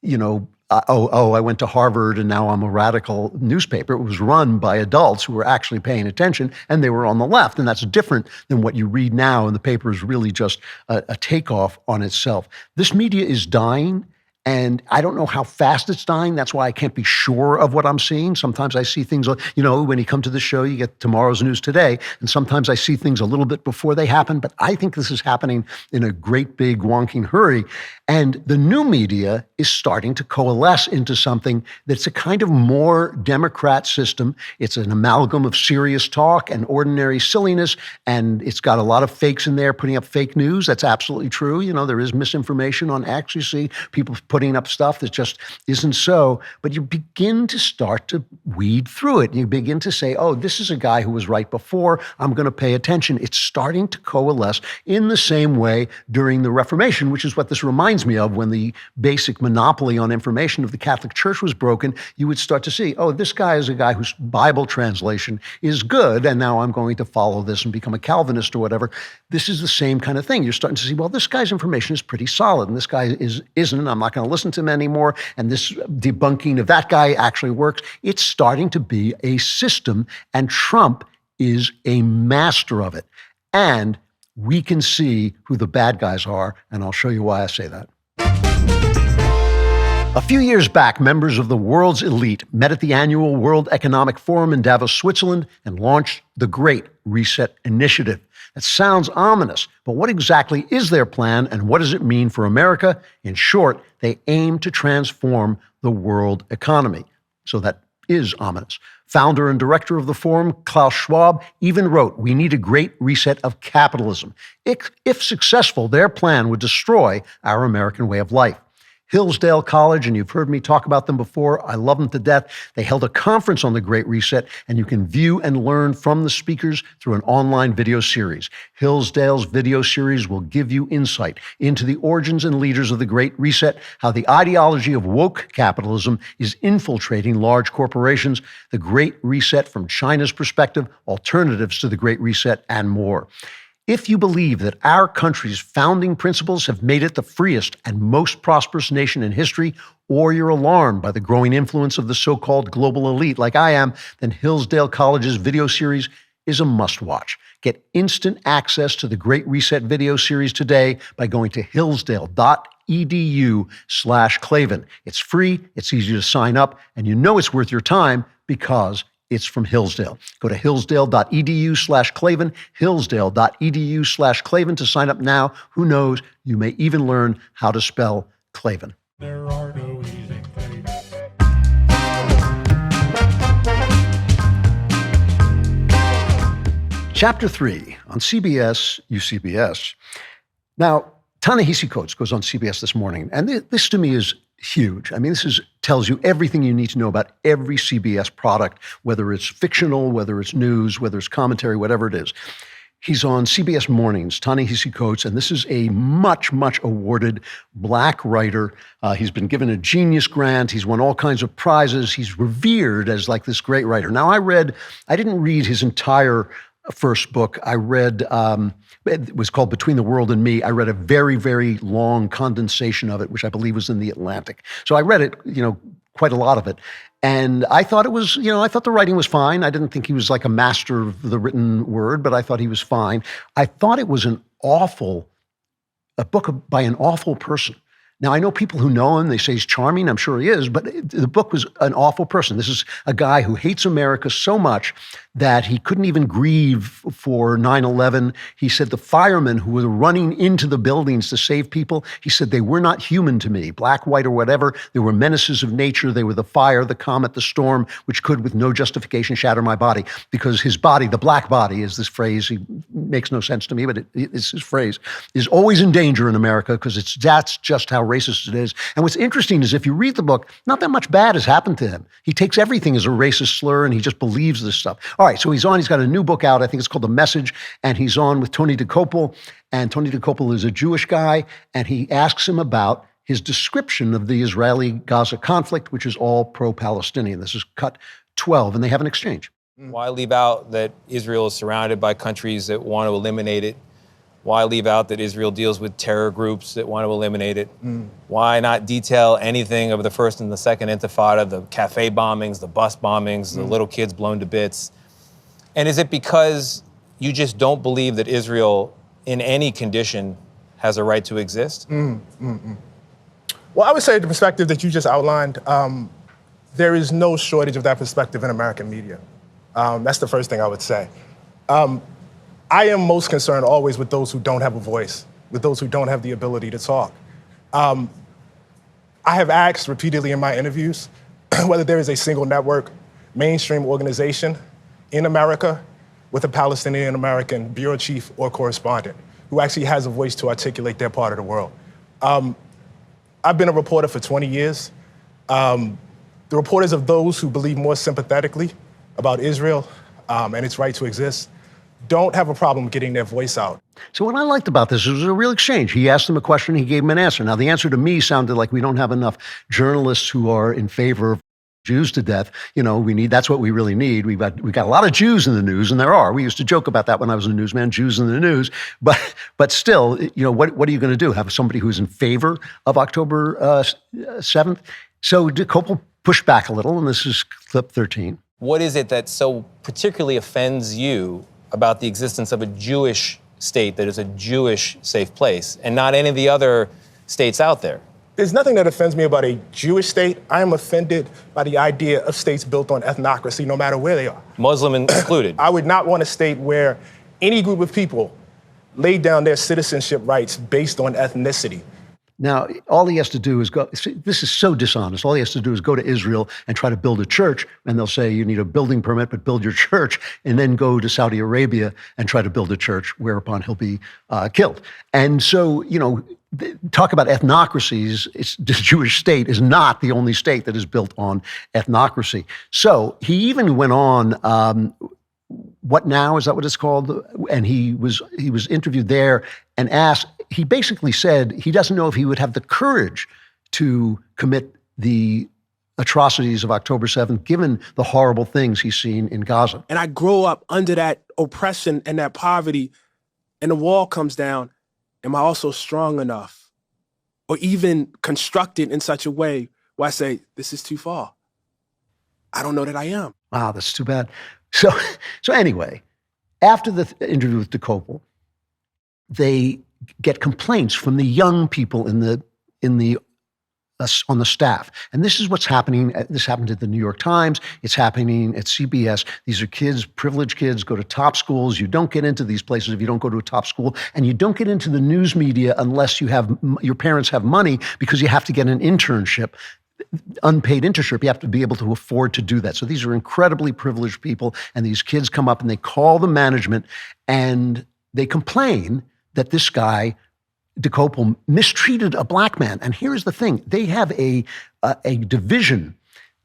I went to Harvard and now I'm a radical newspaper. It was run by adults who were actually paying attention and they were on the left. And that's different than what you read now. And the paper is really just a takeoff on itself. This media is dying. And I don't know how fast it's dying. That's why I can't be sure of what I'm seeing. Sometimes I see things, when you come to the show, you get tomorrow's news today. And sometimes I see things a little bit before they happen. But I think this is happening in a great big wonking hurry. And the new media is starting to coalesce into something that's a kind of more Democrat system. It's an amalgam of serious talk and ordinary silliness. And it's got a lot of fakes in there putting up fake news. That's absolutely true. There is misinformation on X. You see people putting up stuff that just isn't so, but you begin to start to weed through it. You begin to say, oh, this is a guy who was right before, I'm going to pay attention. It's starting to coalesce in the same way during the Reformation, which is what this reminds me of. When the basic monopoly on information of the Catholic Church was broken, you would start to see, oh, this guy is a guy whose Bible translation is good, and now I'm going to follow this and become a Calvinist or whatever. This is the same kind of thing. You're starting to see, well, this guy's information is pretty solid, and this guy isn't. I'm not going to listen to him anymore, and this debunking of that guy actually works. It's starting to be a system, and Trump is a master of it. And we can see who the bad guys are, and I'll show you why I say that. A few years back, members of the world's elite met at the annual World Economic Forum in Davos, Switzerland, and launched the Great Reset Initiative. That sounds ominous, but what exactly is their plan, and what does it mean for America? In short, they aim to transform the world economy. So that is ominous. Founder and director of the forum, Klaus Schwab, even wrote, "We need a great reset of capitalism. If successful, their plan would destroy our American way of life." Hillsdale College, and you've heard me talk about them before. I love them to death. They held a conference on the Great Reset, and you can view and learn from the speakers through an online video series. Hillsdale's video series will give you insight into the origins and leaders of the Great Reset, how the ideology of woke capitalism is infiltrating large corporations, the Great Reset from China's perspective, alternatives to the Great Reset, and more. If you believe that our country's founding principles have made it the freest and most prosperous nation in history, or you're alarmed by the growing influence of the so-called global elite like I am, then Hillsdale College's video series is a must-watch. Get instant access to the Great Reset video series today by going to hillsdale.edu/Klavan. It's free, it's easy to sign up, and you know it's worth your time because it's from Hillsdale. Go to hillsdale.edu/Klavan, hillsdale.edu/Klavan to sign up now. Who knows, you may even learn how to spell Klavan. There are no easy Klavan. Chapter 3 on CBS, UCBS. Now, Ta-Nehisi Coates goes on CBS this morning, and this to me is huge. I mean, tells you everything you need to know about every CBS product, whether it's fictional, whether it's news, whether it's commentary, whatever it is. He's on CBS Mornings, Ta-Nehisi Coates, and this is a much, much awarded Black writer. He's been given a Genius Grant. He's won all kinds of prizes. He's revered as like this great writer. Now, I didn't read his entire first book. I read, it was called Between the World and Me. I read a very, very long condensation of it, which I believe was in the Atlantic. So I read it, quite a lot of it. And I thought it was, I thought the writing was fine. I didn't think he was like a master of the written word, but I thought he was fine. I thought it was a book by an awful person. Now, I know people who know him, they say he's charming, I'm sure he is, but the book was an awful person. This is a guy who hates America so much that he couldn't even grieve for 9/11. He said the firemen who were running into the buildings to save people, he said they were not human to me, black, white, or whatever. They were menaces of nature. They were the fire, the comet, the storm, which could, with no justification, shatter my body. Because his body, the black body, is this phrase, he makes no sense to me, but it's his phrase, is always in danger in America because that's just how racist it is. And what's interesting is if you read the book, not that much bad has happened to him. He takes everything as a racist slur and he just believes this stuff. All right, so he's got a new book out. I think it's called The Message, and he's on with Tony DeCopel. And Tony DeCopel is a Jewish guy, and he asks him about his description of the Israeli-Gaza conflict, which is all pro-Palestinian. This is cut 12, and they have an exchange. Why leave out that Israel is surrounded by countries that want to eliminate it? Why leave out that Israel deals with terror groups that want to eliminate it? Why not detail anything of the first and the second intifada, the cafe bombings, the bus bombings, the little kids blown to bits? And is it because you just don't believe that Israel in any condition has a right to exist? Well, I would say the perspective that you just outlined, there is no shortage of that perspective in American media. That's the first thing I would say. I am most concerned always with those who don't have a voice, with those who don't have the ability to talk. I have asked repeatedly in my interviews whether there is a single network, mainstream organization in America with a Palestinian American bureau chief or correspondent who actually has a voice to articulate their part of the world. I've been a reporter for 20 years. The reporters of those who believe more sympathetically about Israel and its right to exist don't have a problem getting their voice out. So what I liked about this was a real exchange. He asked him a question, he gave him an answer. Now, the answer to me sounded like we don't have enough journalists who are in favor of Jews to death. You know, that's what we really need. We got a lot of Jews in the news, and there are. We used to joke about that when I was a newsman, Jews in the news. But still, you know, what are you going to do? Have somebody who's in favor of October 7th? So DeKalb pushed back a little, and this is clip 13. What is it that so particularly offends you about the existence of a Jewish state that is a Jewish safe place and not any of the other states out there? There's nothing that offends me about a Jewish state. I am offended by the idea of states built on ethnocracy, no matter where they are. Muslim included. I would not want a state where any group of people laid down their citizenship rights based on ethnicity. Now, all he has to do is go, this is so dishonest. All he has to do is go to Israel and try to build a church, and they'll say you need a building permit, but build your church, and then go to Saudi Arabia and try to build a church, whereupon he'll be killed. And so, you know, talk about ethnocracies, the Jewish state is not the only state that is built on ethnocracy. So he even went on, What Now, is that what it's called? And he was interviewed there and asked, he basically said he doesn't know if he would have the courage to commit the atrocities of October 7th, given the horrible things he's seen in Gaza. And I grow up under that oppression and that poverty, and the wall comes down. Am I also strong enough, or even constructed in such a way where I say, this is too far? I don't know that I am. Wow, that's too bad. So anyway, after the interview with DeKalb, they get complaints from the young people on the staff. And this is what's happening. This happened at the New York Times. It's happening at CBS. These are kids, privileged kids, go to top schools. You don't get into these places if you don't go to a top school. And you don't get into the news media unless your parents have money, because you have to get an internship. Unpaid internship, you have to be able to afford to do that. So these are incredibly privileged people, and these kids come up and they call the management and they complain that this guy, DeKalb, mistreated a black man. And here's the thing, they have a division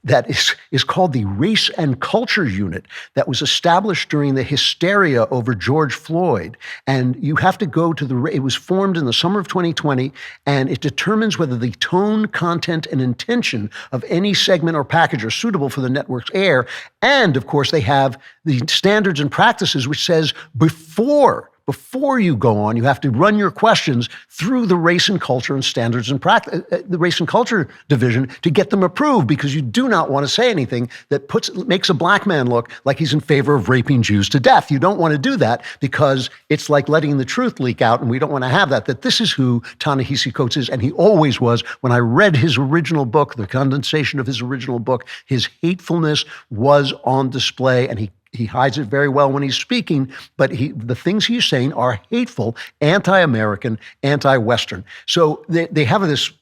that is called the Race and Culture Unit that was established during the hysteria over George Floyd. And you have to go to it was formed in the summer of 2020, and it determines whether the tone, content, and intention of any segment or package are suitable for the network's air. And of course, they have the standards and practices, which says before you go on, you have to run your questions through the Race and Culture and Standards and Practice, the Race and Culture Division, to get them approved, because you do not want to say anything that makes a black man look like he's in favor of raping Jews to death. You don't want to do that, because it's like letting the truth leak out, and we don't want to have that this is who Ta-Nehisi Coates is, and he always was. When I read his original book, the condensation of his original book, his hatefulness was on display, and he hides it very well when he's speaking, but the things he's saying are hateful, anti-American, anti-Western. So they have this,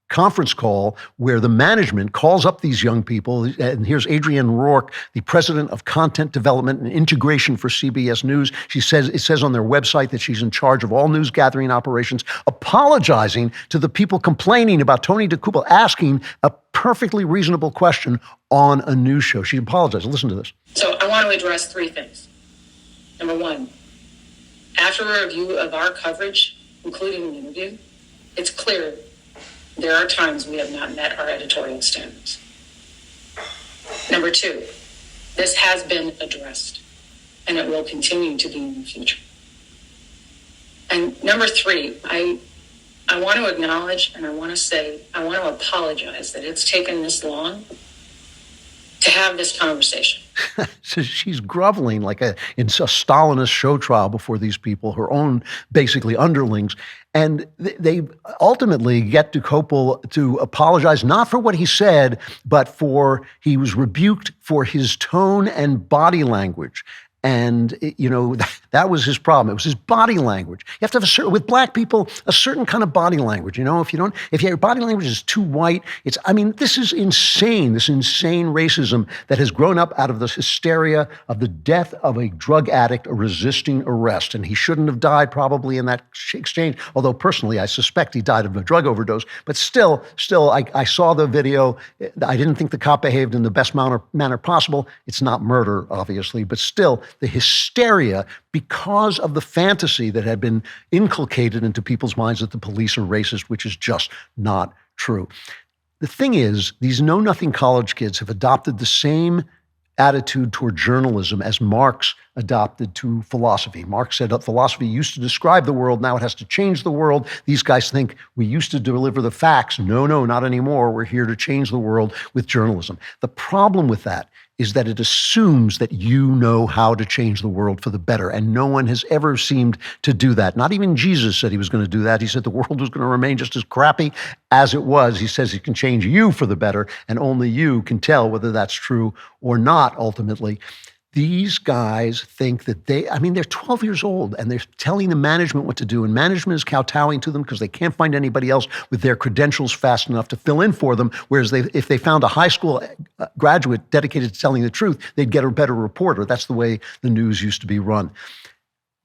conference call where the management calls up these young people. And here's Adrienne Rourke, the president of content development and integration for CBS News. It says on their website that she's in charge of all news gathering operations, apologizing to the people complaining about Tony DeKalb asking a perfectly reasonable question on a news show. She apologized. Listen to this. So I want to address three things. Number one, after a review of our coverage, including the interview, it's clear there are times we have not met our editorial standards. Number two, this has been addressed, and it will continue to be in the future. And number three, I want to acknowledge, and I want to apologize that it's taken this long to have this conversation. So she's groveling like in a Stalinist show trial before these people, her own basically underlings. And they ultimately get to Kopel to apologize, not for what he said, but for he was rebuked for his tone and body language. And, that was his problem. It was his body language. You have to have with black people, a certain kind of body language. If your body language is too white, this is insane, this insane racism that has grown up out of this hysteria of the death of a drug addict resisting arrest. And he shouldn't have died probably in that exchange. Although personally, I suspect he died of a drug overdose. But still, I saw the video. I didn't think the cop behaved in the best manner possible. It's not murder, obviously, but still, the hysteria because of the fantasy that had been inculcated into people's minds that the police are racist, which is just not true. The thing is, these know-nothing college kids have adopted the same attitude toward journalism as Marx adopted to philosophy. Marx said that philosophy used to describe the world, now it has to change the world. These guys think we used to deliver the facts. No, not anymore. We're here to change the world with journalism. The problem with that is that it assumes that you know how to change the world for the better, and no one has ever seemed to do that. Not even Jesus said he was going to do that. He said the world was going to remain just as crappy as it was. He says he can change you for the better, and only you can tell whether that's true or not, ultimately. These guys think that they're 12 years old and they're telling the management what to do, and management is kowtowing to them because they can't find anybody else with their credentials fast enough to fill in for them. Whereas if they found a high school graduate dedicated to telling the truth, they'd get a better reporter. That's the way the news used to be run.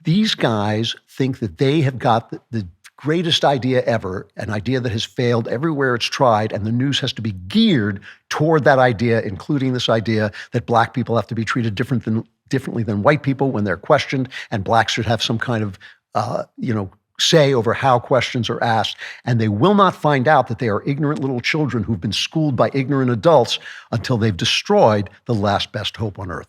These guys think that they have got the greatest idea ever, an idea that has failed everywhere it's tried, and the news has to be geared toward that idea, including this idea that black people have to be treated differently than white people when they're questioned, and blacks should have some kind of, say over how questions are asked. And they will not find out that they are ignorant little children who've been schooled by ignorant adults until they've destroyed the last best hope on earth.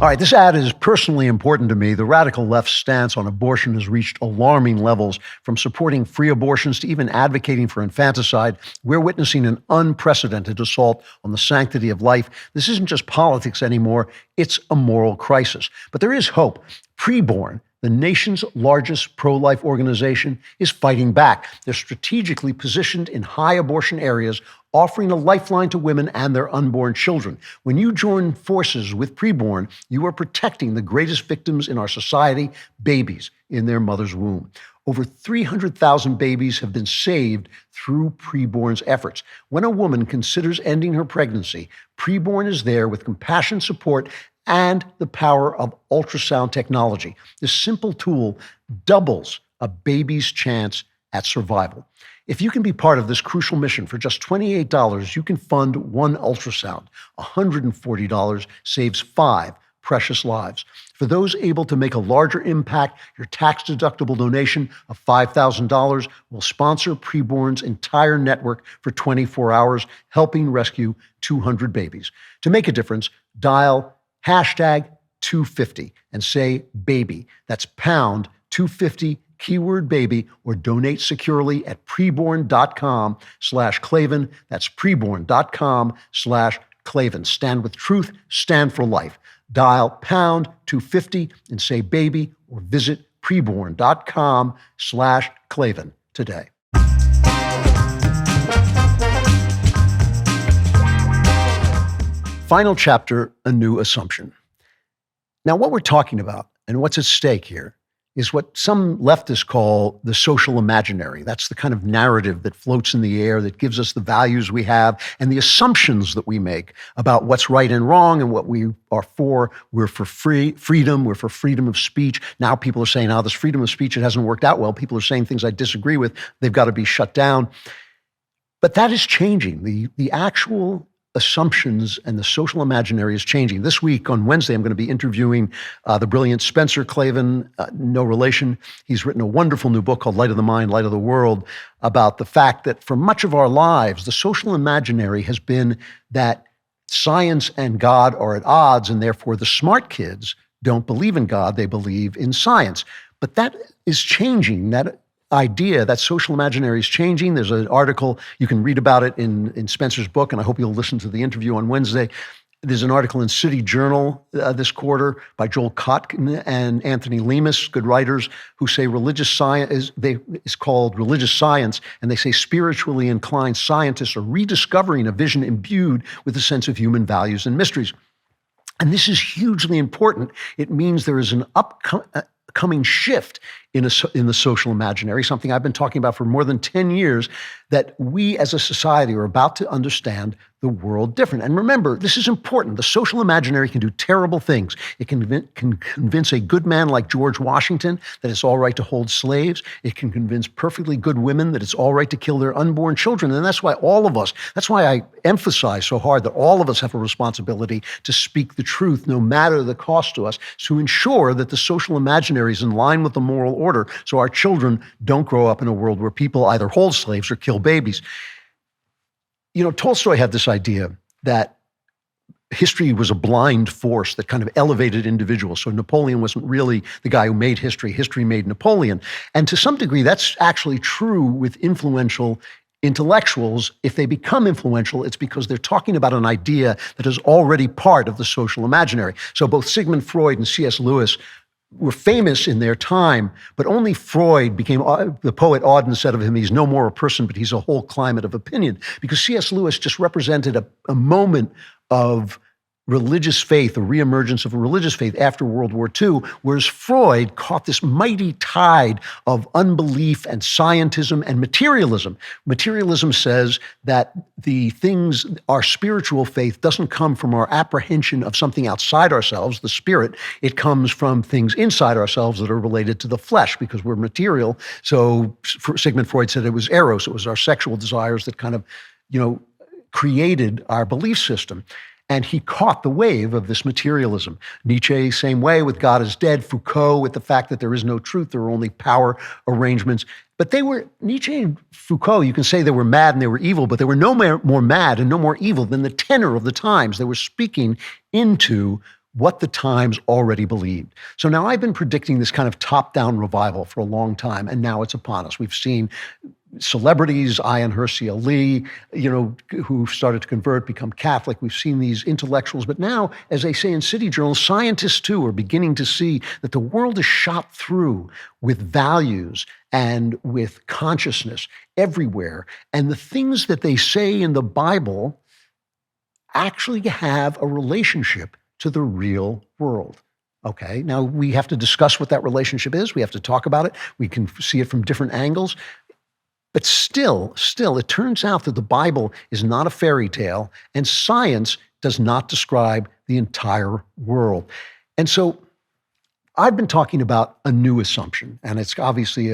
All right, this ad is personally important to me. The radical left's stance on abortion has reached alarming levels, from supporting free abortions to even advocating for infanticide. We're witnessing an unprecedented assault on the sanctity of life. This isn't just politics anymore, it's a moral crisis. But there is hope. PreBorn, the nation's largest pro-life organization, is fighting back. They're strategically positioned in high abortion areas, offering a lifeline to women and their unborn children. When you join forces with PreBorn, you are protecting the greatest victims in our society, babies in their mother's womb. Over 300,000 babies have been saved through PreBorn's efforts. When a woman considers ending her pregnancy, PreBorn is there with compassion, support, and the power of ultrasound technology. This simple tool doubles a baby's chance at survival. If you can be part of this crucial mission for just $28, you can fund one ultrasound. $140 saves 5 precious lives. For those able to make a larger impact, your tax-deductible donation of $5,000 will sponsor PreBorn's entire network for 24 hours, helping rescue 200 babies. To make a difference, dial #250 and say baby. That's pound 250 keyword baby, or donate securely at preborn.com/Klavan. That's preborn.com/Klavan. Stand with truth, stand for life. Dial pound 250 and say baby, or visit preborn.com/Klavan today. Final chapter, a new assumption. Now, what we're talking about and what's at stake here is what some leftists call the social imaginary. That's the kind of narrative that floats in the air, that gives us the values we have and the assumptions that we make about what's right and wrong and what we are for. We're for freedom. We're for freedom of speech. Now people are saying, this freedom of speech, it hasn't worked out well. People are saying things I disagree with. They've got to be shut down. But that is changing. The actual assumptions and the social imaginary is changing. This week on Wednesday, I'm going to be interviewing the brilliant Spencer Klavan, no relation. He's written a wonderful new book called Light of the Mind, Light of the World, about the fact that for much of our lives, the social imaginary has been that science and God are at odds, and therefore the smart kids don't believe in God, they believe in science. But that is changing. That idea that social imaginary is changing. There's an article, you can read about it in Spencer's book, and I hope you'll listen to the interview on Wednesday. There's an article in City Journal this quarter by Joel Kotkin and Anthony Lemus, good writers, who say religious science is called religious science, and they say spiritually inclined scientists are rediscovering a vision imbued with a sense of human values and mysteries. And this is hugely important. It means there is an upcoming shift in the social imaginary, something I've been talking about for more than 10 years, that we as a society are about to understand the world different. And remember, this is important. The social imaginary can do terrible things. It can convince a good man like George Washington that it's all right to hold slaves. It can convince perfectly good women that it's all right to kill their unborn children. And that's why that's why I emphasize so hard that all of us have a responsibility to speak the truth, no matter the cost to us, to ensure that the social imaginary is in line with the moral order, so our children don't grow up in a world where people either hold slaves or kill babies. You know, Tolstoy had this idea that history was a blind force that kind of elevated individuals. So Napoleon wasn't really the guy who made history. History made Napoleon. And to some degree, that's actually true with influential intellectuals. If they become influential, it's because they're talking about an idea that is already part of the social imaginary. So both Sigmund Freud and C.S. Lewis were famous in their time, but only Freud became, the poet Auden said of him, he's no more a person, but he's a whole climate of opinion. Because C.S. Lewis just represented a moment of religious faith, a reemergence of a religious faith after World War II, whereas Freud caught this mighty tide of unbelief and scientism and materialism. Materialism says that our spiritual faith doesn't come from our apprehension of something outside ourselves, the spirit. It comes from things inside ourselves that are related to the flesh, because we're material. So Sigmund Freud said it was eros, it was our sexual desires that kind of, created our belief system. And he caught the wave of this materialism. Nietzsche, same way, with God is dead. Foucault, with the fact that there is no truth, there are only power arrangements. But Nietzsche and Foucault, you can say they were mad and they were evil, but they were no more mad and no more evil than the tenor of the times. They were speaking into what the times already believed. So now I've been predicting this kind of top-down revival for a long time, and now it's upon us. We've seen celebrities, Ayaan Hirsi Ali, who started to convert, become Catholic. We've seen these intellectuals. But now, as they say in City Journal, scientists too are beginning to see that the world is shot through with values and with consciousness everywhere. And the things that they say in the Bible actually have a relationship to the real world. Okay, now we have to discuss what that relationship is. We have to talk about it. We can see it from different angles. But still, it turns out that the Bible is not a fairy tale, and science does not describe the entire world. And so I've been talking about a new assumption, and it's obviously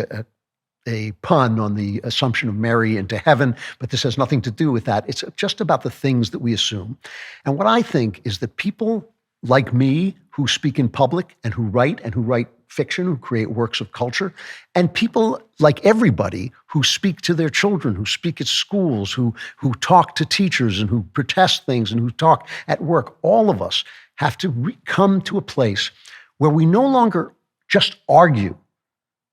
a pun on the assumption of Mary into heaven, but this has nothing to do with that. It's just about the things that we assume. And what I think is that people like me who speak in public and who write fiction, who create works of culture, and people like everybody who speak to their children, who speak at schools, who talk to teachers and who protest things and who talk at work, all of us have to come to a place where we no longer just argue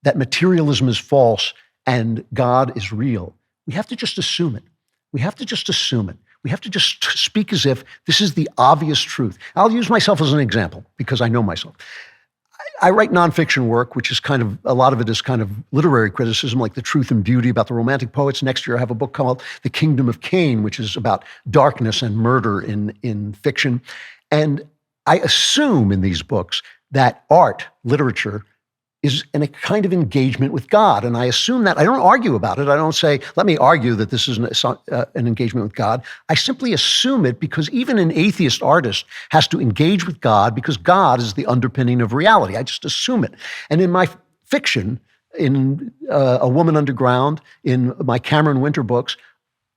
that materialism is false and God is real. We have to just assume it. We have to just assume it. We have to just speak as if this is the obvious truth. I'll use myself as an example because I know myself. I write nonfiction work, which is a lot of it is kind of literary criticism, like The Truth and Beauty about the Romantic poets. Next year, I have a book called The Kingdom of Cain, which is about darkness and murder in fiction. And I assume in these books that art, literature, is a kind of engagement with God. And I assume that. I don't argue about it. I don't say, let me argue that this is an engagement with God. I simply assume it because even an atheist artist has to engage with God because God is the underpinning of reality. I just assume it. And in my fiction, in A Woman Underground, in my Cameron Winter books,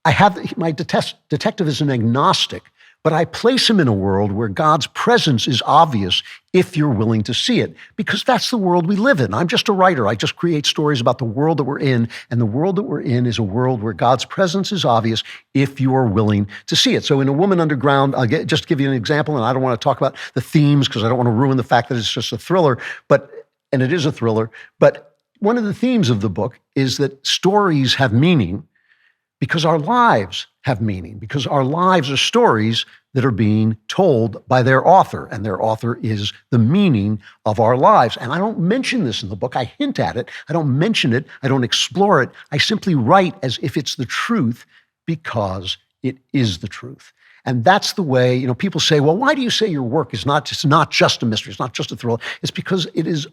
I have my detective is an agnostic, but I place him in a world where God's presence is obvious if you're willing to see it, because that's the world we live in. I'm just a writer. I just create stories about the world that we're in, and the world that we're in is a world where God's presence is obvious if you are willing to see it. So in A Woman Underground, I'll just give you an example, and I don't want to talk about the themes because I don't want to ruin the fact that it's just a thriller, and it is a thriller, but one of the themes of the book is that stories have meaning because our lives have meaning, because our lives are stories that are being told by their author, and their author is the meaning of our lives. And I don't mention this in the book. I hint at it. I don't mention it. I don't explore it. I simply write as if it's the truth because it is the truth. And that's the way, people say, well, why do you say your work is not just a mystery, it's not just a thriller? It's because it is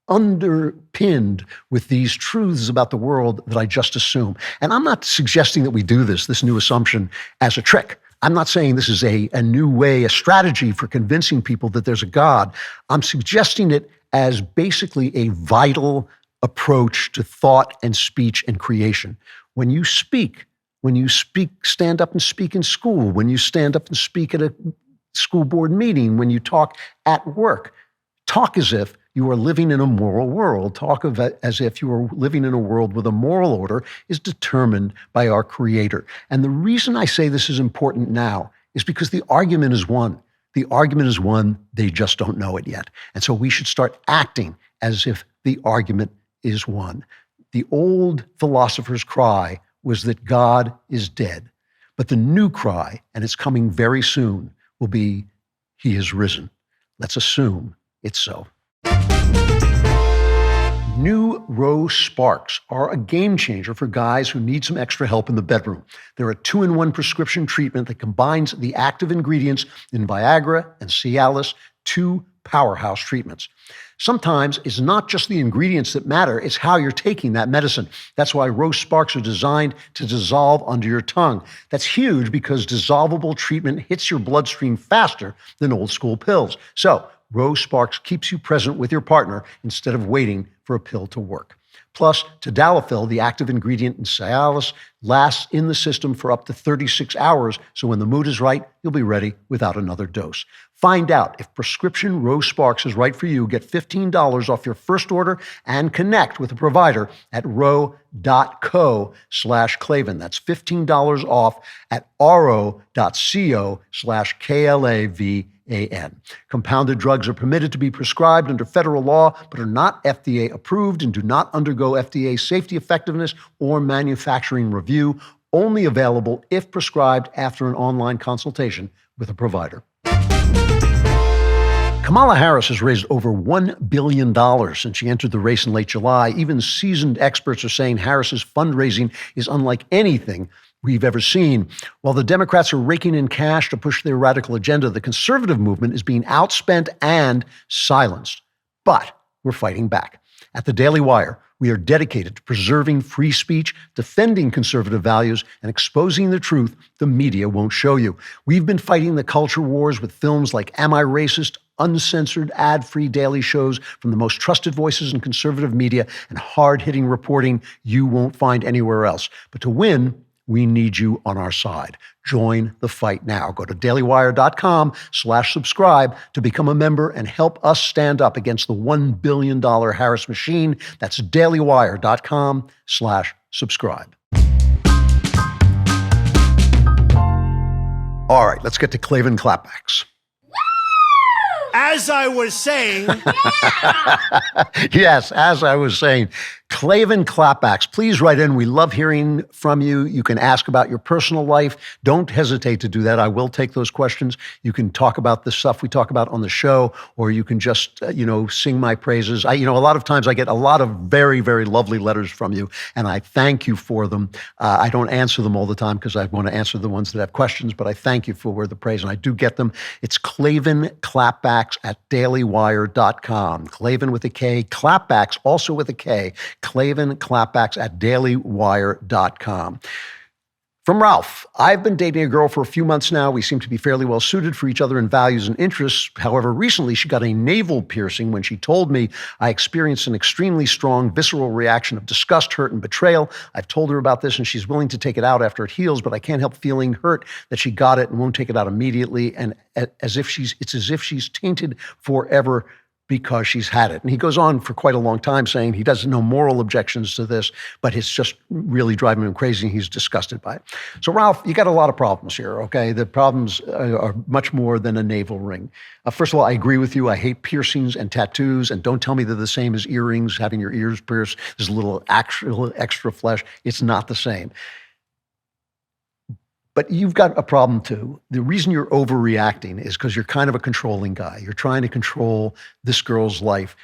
underpinned with these truths about the world that I just assume. And I'm not suggesting that we do this new assumption, as a trick. I'm not saying this is a new way, a strategy for convincing people that there's a God. I'm suggesting it as basically a vital approach to thought and speech and creation. When you speak, stand up and speak in school, when you stand up and speak at a school board meeting, when you talk at work, talk as if you are living in a moral world. Talk of it as if you are living in a world where the moral order is determined by our Creator. And the reason I say this is important now is because the argument is won. The argument is won, they just don't know it yet. And so we should start acting as if the argument is won. The old philosopher's cry was that God is dead. But the new cry, and it's coming very soon, will be, He is risen. Let's assume it's so. New Rose Sparks are a game changer for guys who need some extra help in the bedroom. They're a 2-in-1 prescription treatment that combines the active ingredients in Viagra and Cialis, 2 powerhouse treatments. Sometimes it's not just the ingredients that matter, it's how you're taking that medicine. That's why Rose Sparks are designed to dissolve under your tongue. That's huge because dissolvable treatment hits your bloodstream faster than old school pills. So Rose Sparks keeps you present with your partner instead of waiting for a pill to work. Plus, tadalafil, the active ingredient in Cialis, lasts in the system for up to 36 hours, so when the mood is right, you'll be ready without another dose. Find out if prescription Rose Sparks is right for you. Get $15 off your first order and connect with a provider at ro.co/Klavan. That's $15 off at ro.co/KLAVAN. Compounded drugs are permitted to be prescribed under federal law, but are not FDA approved and do not undergo FDA safety, effectiveness, or manufacturing review. Only available if prescribed after an online consultation with a provider. Kamala Harris has raised over $1 billion since she entered the race in late July. Even seasoned experts are saying Harris's fundraising is unlike anything we've ever seen. While the Democrats are raking in cash to push their radical agenda, the conservative movement is being outspent and silenced. But we're fighting back. At the Daily Wire, we are dedicated to preserving free speech, defending conservative values, and exposing the truth the media won't show you. We've been fighting the culture wars with films like Am I Racist?, uncensored, ad-free daily shows from the most trusted voices in conservative media, and hard-hitting reporting you won't find anywhere else. But to win, we need you on our side. Join the fight now. Go to dailywire.com/subscribe to become a member and help us stand up against the $1 billion Harris machine. That's dailywire.com/subscribe. All right, let's get to Klavan Klapbacks. As I was saying. Yes, as I was saying. Klavan Klapbacks, please write in. We love hearing from you. You can ask about your personal life. Don't hesitate to do that. I will take those questions. You can talk about the stuff we talk about on the show, or you can just, sing my praises. A lot of times I get a lot of very, very lovely letters from you, and I thank you for them. I don't answer them all the time because I want to answer the ones that have questions, but I thank you for the praise, and I do get them. It's Klavan Klapbacks at DailyWire.com. Klavan with a K, Klapbacks also with a K. Klavan Klapbacks at DailyWire.com. From Ralph, I've been dating a girl for a few months now. We seem to be fairly well suited for each other in values and interests. However, recently she got a navel piercing. When she told me, I experienced an extremely strong visceral reaction of disgust, hurt, and betrayal. I've told her about this and she's willing to take it out after it heals, but I can't help feeling hurt that she got it and won't take it out immediately. And it's as if she's tainted forever because she's had it. And he goes on for quite a long time saying he doesn't know moral objections to this, but it's just really driving him crazy and he's disgusted by it. So Ralph, you got a lot of problems here, okay? The problems are much more than a navel ring. First of all, I agree with you. I hate piercings and tattoos, and don't tell me they're the same as earrings, having your ears pierced. There's a little extra flesh. It's not the same. But you've got a problem too. The reason you're overreacting is because you're kind of a controlling guy. You're trying to control this girl's life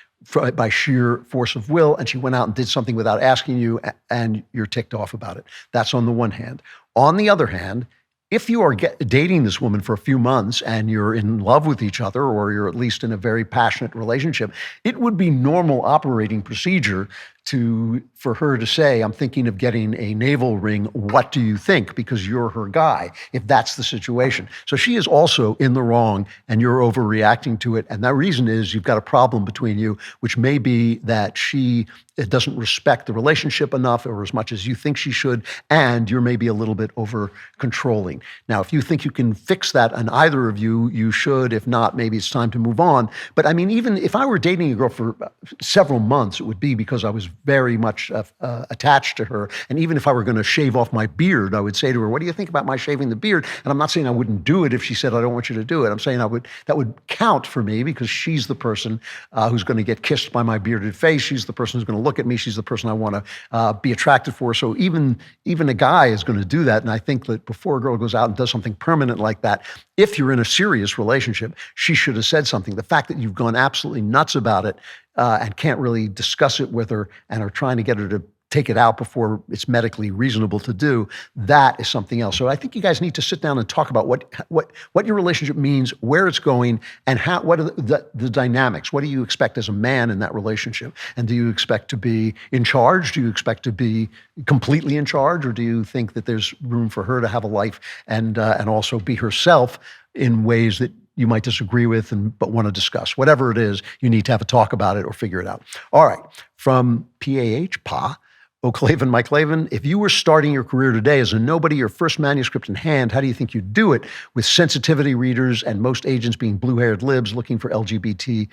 by sheer force of will, and she went out and did something without asking you, and you're ticked off about it. That's on the one hand. On the other hand, if you are dating this woman for a few months and you're in love with each other, or you're at least in a very passionate relationship, it would be normal operating procedure for her to say, I'm thinking of getting a navel ring. What do you think? Because you're her guy, if that's the situation. So she is also in the wrong and you're overreacting to it. And that reason is you've got a problem between you, which may be that she doesn't respect the relationship enough or as much as you think she should, and you're maybe a little bit over controlling. Now, if you think you can fix that on either of you, you should. If not, maybe it's time to move on. But I mean, even if I were dating a girl for several months, it would be because I was very much attached to her. And even if I were going to shave off my beard, I would say to her, what do you think about my shaving the beard? And I'm not saying I wouldn't do it if she said, I don't want you to do it. I'm saying that would count for me because she's the person who's going to get kissed by my bearded face. She's the person who's going to look at me. She's the person I want to be attracted for. So even a guy is going to do that. And I think that before a girl goes out and does something permanent like that, if you're in a serious relationship, she should have said something. The fact that you've gone absolutely nuts about it and can't really discuss it with her and are trying to get her to take it out before it's medically reasonable to do, that is something else. So I think you guys need to sit down and talk about what your relationship means, where it's going, and what are the dynamics. What do you expect as a man in that relationship? And do you expect to be in charge? Do you expect to be completely in charge? Or do you think that there's room for her to have a life and also be herself in ways that you might disagree with but want to discuss? Whatever it is, you need to have a talk about it or figure it out. All right, from PAH, Klavan, Mike Klavan, if you were starting your career today as a nobody, your first manuscript in hand, how do you think you'd do it with sensitivity readers and most agents being blue-haired libs looking for LGBT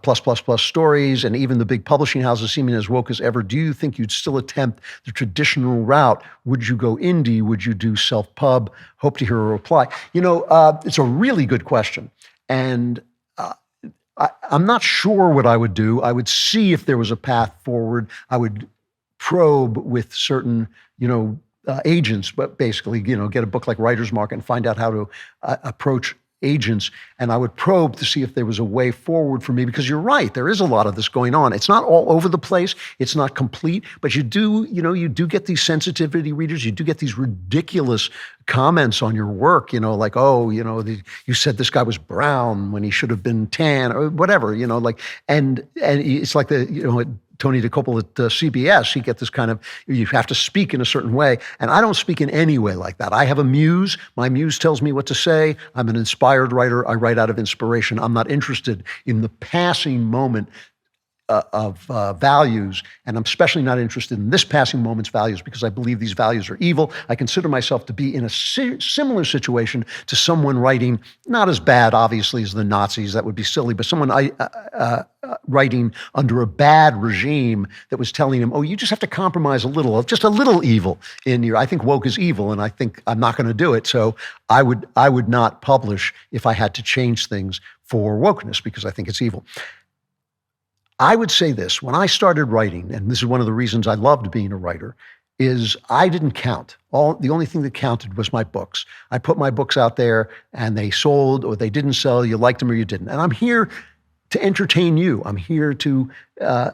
plus stories, and even the big publishing houses seeming as woke as ever? Do you think you'd still attempt the traditional route? Would you go indie? Would you do self-pub? Hope to hear a reply. It's a really good question. And I'm not sure what I would do. I would see if there was a path forward. I would probe with certain, agents, but basically, get a book like Writer's Market and find out how to approach agents. And I would probe to see if there was a way forward for me, because you're right, there is a lot of this going on. It's not all over the place. It's not complete, but you do get these sensitivity readers. You do get these ridiculous comments on your work, like, you said this guy was brown when he should have been tan or whatever, and it's like Tony DeCopel at CBS, he get this kind of, you have to speak in a certain way. And I don't speak in any way like that. I have a muse. My muse tells me what to say. I'm an inspired writer. I write out of inspiration. I'm not interested in the passing moment of values, and I'm especially not interested in this passing moment's values because I believe these values are evil. I consider myself to be in a similar situation to someone writing, not as bad, obviously, as the Nazis, that would be silly, but someone writing under a bad regime that was telling him, you just have to compromise a little, just a little evil in your, I think woke is evil, and I think I'm not going to do it. So I would not publish if I had to change things for wokeness because I think it's evil. I would say this, when I started writing, and this is one of the reasons I loved being a writer, is I didn't count. The only thing that counted was my books. I put my books out there and they sold or they didn't sell, you liked them or you didn't. And I'm here to entertain you. I'm here to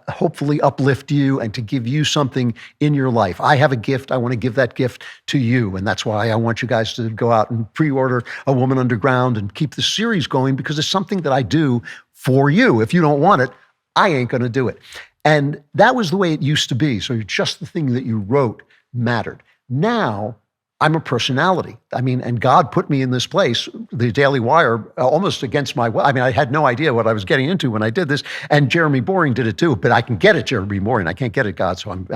hopefully uplift you and to give you something in your life. I have a gift. I want to give that gift to you. And that's why I want you guys to go out and pre-order A Woman Underground and keep the series going, because it's something that I do for you. If you don't want it, I ain't going to do it. And that was the way it used to be. So just the thing that you wrote mattered. Now, I'm a personality. And God put me in this place, the Daily Wire, almost against my will. I had no idea what I was getting into when I did this. And Jeremy Boring did it too. But I can get it, Jeremy Boring. I can't get it, God. So I'm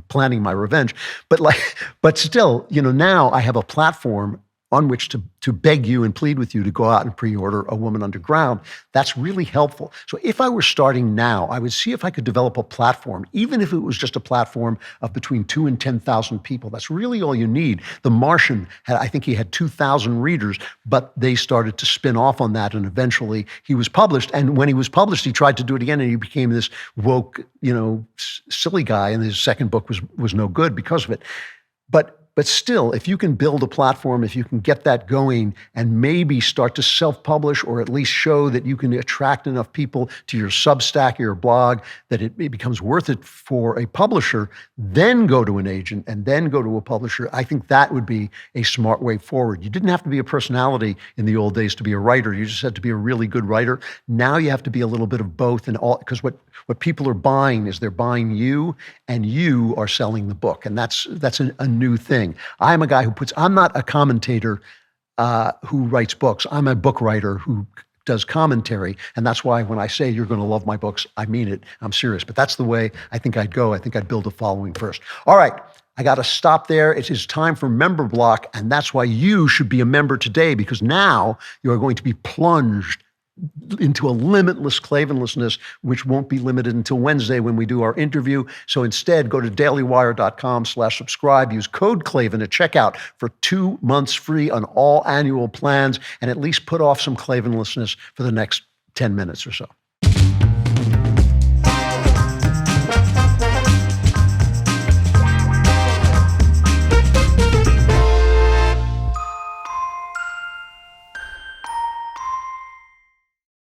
planning my revenge. But still, now I have a platform on which to beg you and plead with you to go out and pre-order A Woman Underground. That's really helpful. So if I were starting now, I would see if I could develop a platform, even if it was just a platform of between 2,000 and 10,000 people. That's really all you need. The Martian I think he had 2,000 readers, but they started to spin off on that, and eventually he was published. And when he was published, he tried to do it again, and he became this woke, silly guy, and his second book was no good because of it. But still, if you can build a platform, if you can get that going and maybe start to self-publish, or at least show that you can attract enough people to your Substack or your blog that it becomes worth it for a publisher, then go to an agent and then go to a publisher, I think that would be a smart way forward. You didn't have to be a personality in the old days to be a writer. You just had to be a really good writer. Now you have to be a little bit of both, and all, because what people are buying is they're buying you, and you are selling the book. And that's a new thing. I'm a guy I'm not a commentator who writes books. I'm a book writer who does commentary. And that's why when I say you're going to love my books, I mean it. I'm serious. But that's the way I think I'd go. I think I'd build a following first. All right. I got to stop there. It is time for Member Block. And that's why you should be a member today, because now you are going to be plunged into a limitless Klavanlessness, which won't be limited until Wednesday when we do our interview. So instead, go to dailywire.com/subscribe. Use code Klavan at checkout for 2 months free on all annual plans, and at least put off some Klavanlessness for the next 10 minutes or so.